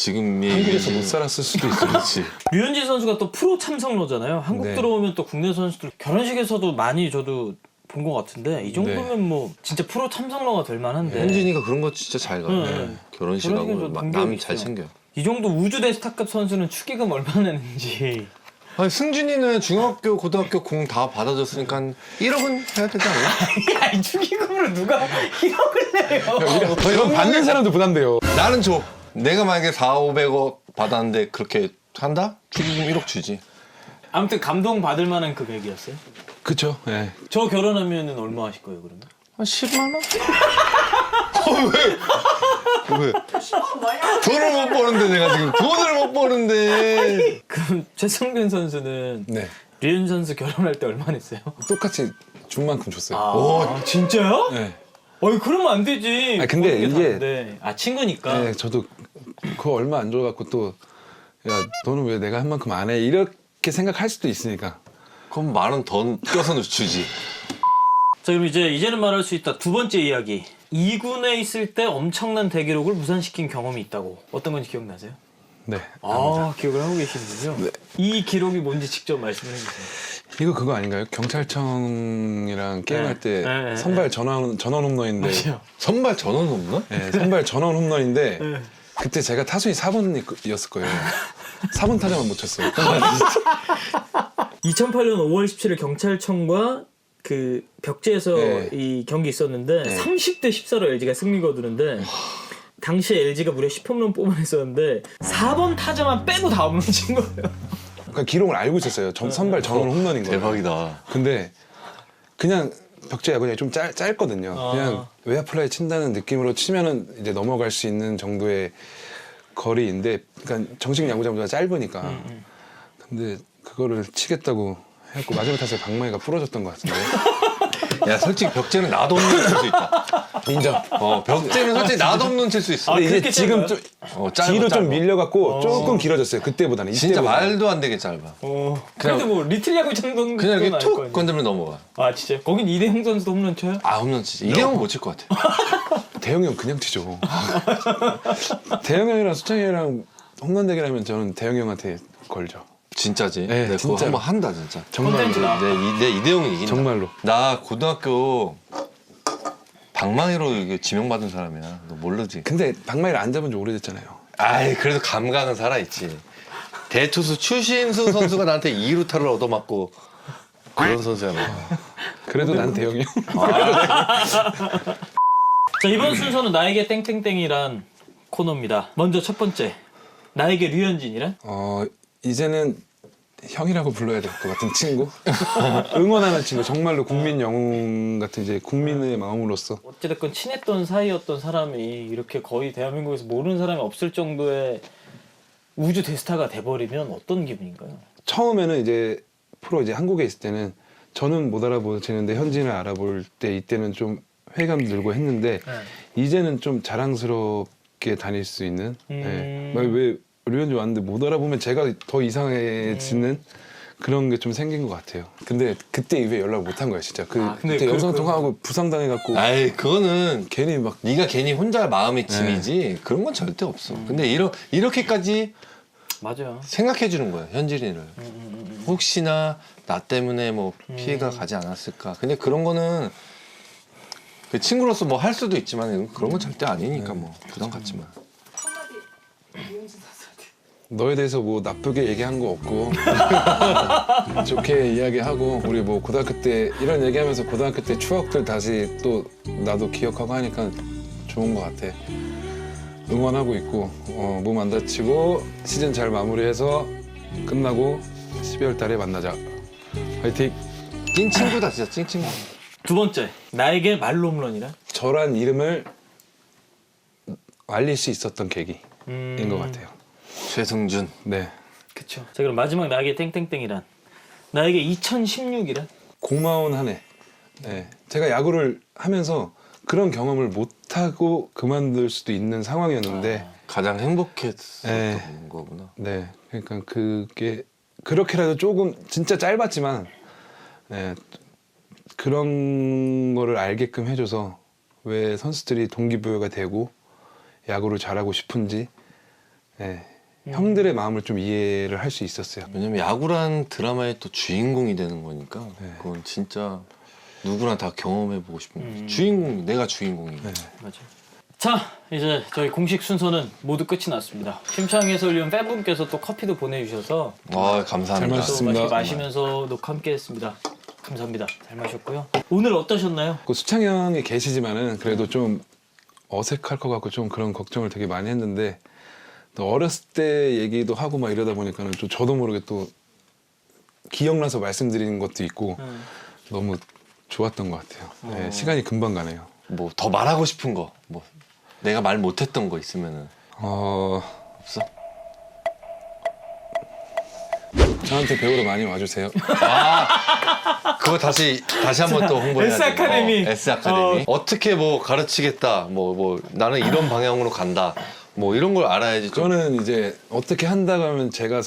지금이 한국에서 못 살았을 수도 있어. 그렇지. 류현진 선수가 또 프로 참석로잖아요. 한국 네. 들어오면 또 국내 선수들 결혼식에서도 많이 저도 본 것 같은데 이 정도면 뭐 진짜 프로 참석로가 될 만한데 현진이가 그런 거 진짜 잘 가. 네. 결혼식하고 결혼식은 좀 남 잘 있어요. 챙겨. 이 정도 우주대 스타급 선수는 축의금 얼마 내는지 아니 승준이는 중학교, 고등학교 공 다 받아줬으니까 한 1억은 해야 되지 않나? 야, 이 축의금으로 누가 1억을 내요? 이건 받는 사람도 부담돼요. 나는 줘. 내가 만약에 500억 받았는데 그렇게 한다? 축의금 1억 주지. 아무튼 감동 받을 만한 금액이었어요. 그쵸? 예. 저 결혼하면은 얼마 하실 거예요, 그러면? 한 10만 원? 왜? 돈을 못 버는데 내가 지금 돈을 못 버는데. 그럼 최성균 선수는 네. 류현 선수 결혼할 때 얼마 냈어요? 똑같이 준 만큼 줬어요. 아, 진짜요? 네. 어이 그러면 안 되지. 아, 근데 모든 게 이게- 다른데. 아 친구니까. 네, 저도 그거 얼마 안 줘갖고 또 야, 너는 왜 내가 한 만큼 안 해? 이렇게 생각할 수도 있으니까. 그럼 만원 더 껴서 주지. 자 그럼 이제는 말할 수 있다. 두 번째 이야기. 2군에 있을 때 엄청난 대기록을 무산시킨 경험이 있다고. 어떤 건지 기억나세요? 네. 아 기억을 하고 계시는군요. 네. 이 기록이 뭔지 직접 말씀을 해주세요. 이거 그거 아닌가요? 경찰청이랑 게임할 때 네, 선발 전원 홈런인데 맞아요. 선발 전원 없나? 네, 선발 전원 홈런인데 네. 그때 제가 타순이 4번이었을 거예요. 4번 타자만 못 쳤어요. 2008년 5월 17일 경찰청과 그 벽지에서 네. 이 경기 있었는데 네. 30대 14로 LG가 승리 거두는데 당시에 LG가 무려 10홈런 뽑아냈었는데 4번 타자만 빼고 다 홈런 친 거예요. 그러니까 기록을 알고 있었어요. 선발 전원 홈런인 거예요. 대박이다. 근데 그냥 벽제 야구장이 좀 짧거든요. 아. 그냥 외야 플라이 친다는 느낌으로 치면은 이제 넘어갈 수 있는 정도의 거리인데, 그러니까 정식 야구장보다 짧으니까. 근데 그거를 치겠다고 해갖고 마지막 타석에 방망이가 부러졌던 것 같은데. 야 솔직히 벽제는 나도 없는 칠 수 있다. 인정. 벽제는 솔직히 나도 없는 칠 수 있어. 아, 근데 이제 그렇게 지금 짧아요? 좀 짧아, 뒤로 짧아. 좀 밀려갖고 조금 길어졌어요. 그때보다는. 진짜 이때보다는. 말도 안 되게 짧아. 그래도 뭐 리틀 야구 정도는 그냥 이렇게 그건 아닐 거 툭 아니에요. 건드면 넘어가. 아 진짜? 거긴 이대형 선수도 홈런 쳐요? 아 홈런 치지. 이대형은 못 칠 것 같아. 대형이 형 그냥 튀죠. 대형이 형이랑 수창이 형이랑 홈런 대결하면 저는 대형이 형한테 걸죠. 진짜지. 네, 내가 그거 진짜로. 한번 한다 진짜. 정말로. 콘텐츠다. 내 이대형이 이긴다. 정말로. 나 고등학교 방망이로 이게 지명받은 사람이야. 너 모르지? 근데 방망이를 안 잡은 지 오래됐잖아요. 아이 그래도 감각은 살아있지. 대투수 추신수 선수가 나한테 2루타를 얻어맞고 그런 선수야. 너. 그래도 난 대형이 형. 자 이번 순서는 나에게 땡땡땡이란 코너입니다. 먼저 첫 번째 나에게 류현진이란? 이제는 형이라고 불러야 될 것 같은 친구. 응원하는 친구. 정말로 국민 영웅 같은 이제 국민의 마음으로서. 어찌됐건 친했던 사이였던 사람이 이렇게 거의 대한민국에서 모르는 사람이 없을 정도의 우주 대스타가 돼버리면 어떤 기분인가요? 처음에는 이제 프로 이제 한국에 있을 때는 저는 못 알아보시는데 현진을 알아볼 때 이때는 좀 회의감 들고 했는데 이제는 좀 자랑스럽게 다닐 수 있는. 왜 류현진 왔는데 못 알아보면 제가 더 이상해지는 그런 게 좀 생긴 것 같아요. 근데 그때 이후에 연락 못 한 거예요, 진짜. 근데 그때 영상 통화하고 부상당해갖고 아이 그거는 괜히 막 네가 괜히 혼자 마음이 짐이지 그런 건 절대 없어. 근데 이렇게까지 맞아요. 생각해 주는 거야 현진이를. 혹시나 나 때문에 뭐 피해가 가지 않았을까. 근데 그런 거는 그 친구로서 뭐 할 수도 있지만 그런 건 절대 아니니까 뭐 부담 갖지 마. 너에 대해서 뭐 나쁘게 얘기한 거 없고 좋게 이야기하고 우리 뭐 고등학교 때 이런 얘기하면서 고등학교 때 추억들 다시 또 나도 기억하고 하니까 좋은 것 같아. 응원하고 있고 몸 안 다치고 시즌 잘 마무리해서 끝나고 12월 달에 만나자. 화이팅! 찐 친구다 진짜 찐 친구. 두 번째 나에게 말로 홈런이란? 저란 이름을 알릴 수 있었던 계기인 것 같아요. 최승준. 네. 그쵸. 자 그럼 마지막 나에게 땡땡땡이란? 나에게 2016이란? 고마운 한 해. 네. 제가 야구를 하면서 그런 경험을 못하고 그만둘 수도 있는 상황이었는데 가장 행복했었던 네. 거구나. 네. 그러니까 그게 그렇게라도 조금 진짜 짧았지만 네. 그런 거를 알게끔 해줘서 왜 선수들이 동기부여가 되고 야구를 잘하고 싶은지 예, 형들의 마음을 좀 이해를 할 수 있었어요. 왜냐면 야구란 드라마의 또 주인공이 되는 거니까 네. 그건 진짜 누구나 다 경험해보고 싶은 거지. 주인공, 내가 주인공이야. 네. 맞아. 자, 이제 저희 공식 순서는 모두 끝이 났습니다. 심창 해설위원 팬분께서 또 커피도 보내주셔서 아, 감사합니다. 잘 또 마셨습니다. 맛있게 마시면서 녹화 함께했습니다. 감사합니다. 잘 마셨고요. 오늘 어떠셨나요? 그 수창 형이 계시지만은 그래도 좀 어색할 것 같고 좀 그런 걱정을 되게 많이 했는데 또 어렸을 때 얘기도 하고 막 이러다 보니까는 좀 저도 모르게 또 기억나서 말씀드리는 것도 있고 너무 좋았던 것 같아요. 네, 시간이 금방 가네요. 뭐 더 말하고 싶은 거, 뭐 내가 말 못했던 거 있으면은 없어? 저한테 배우러 많이 와주세요. 그거 다시 한번 또 홍보해야 S 아카데미. S 아카데미. 어떻게 뭐 가르치겠다. 뭐 나는 이런 방향으로 간다. 뭐 이런 걸 알아야지. 좀. 저는 이제 어떻게 한다고 하면 제가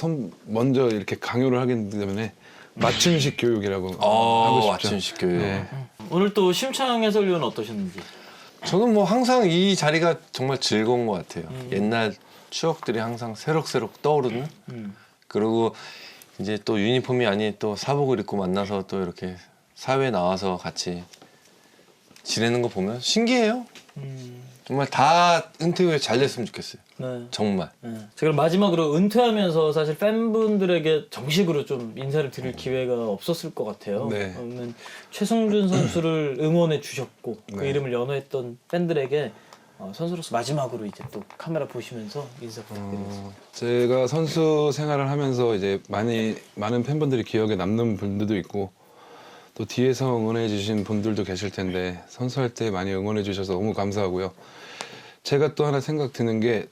먼저 이렇게 강요를 하기 때문에 맞춤식 교육이라고 하고 싶죠. 맞춤식 교육. 네. 오늘 또 심창 해설위원 어떠셨는지. 저는 뭐 항상 이 자리가 정말 즐거운 것 같아요. 옛날 추억들이 항상 새록새록 떠오르는. 그리고 이제 또 유니폼이 아닌 또 사복을 입고 만나서 또 이렇게 사회에 나와서 같이 지내는 거 보면 신기해요. 정말 다 은퇴 후에 잘 됐으면 좋겠어요. 네. 정말. 네. 제가 마지막으로 은퇴하면서 사실 팬분들에게 정식으로 좀 인사를 드릴 기회가 없었을 것 같아요. 네. 그러면 최승준 선수를 응원해 주셨고 그 네. 이름을 연호했던 팬들에게 선수로서 마지막으로 이제 또 카메라 보시면서 인사 부탁드리겠습니다. 제가 선수 생활을 하면서 이제 많은 팬분들이 기억에 남는 분들도 있고 또 뒤에서 응원해 주신 분들도 계실 텐데 선수할 때 많이 응원해 주셔서 너무 감사하고요. 제가 또 하나 생각 드는 게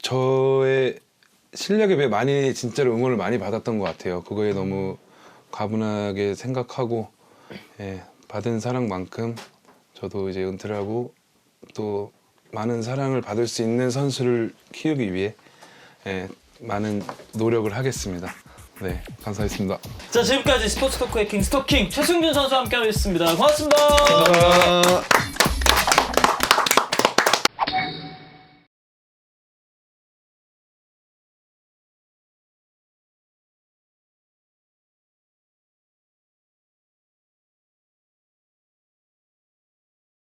저의 실력에 비해 많이 진짜로 응원을 많이 받았던 것 같아요. 그거에 너무 과분하게 생각하고 받은 사랑만큼 저도 이제 은퇴를 하고 또 많은 사랑을 받을 수 있는 선수를 키우기 위해 많은 노력을 하겠습니다. 네, 감사했습니다. 자, 지금까지 스포츠 토크 해킹 스토킹 최승준 선수와 함께하고 있습니다. 고맙습니다. 감사합니다.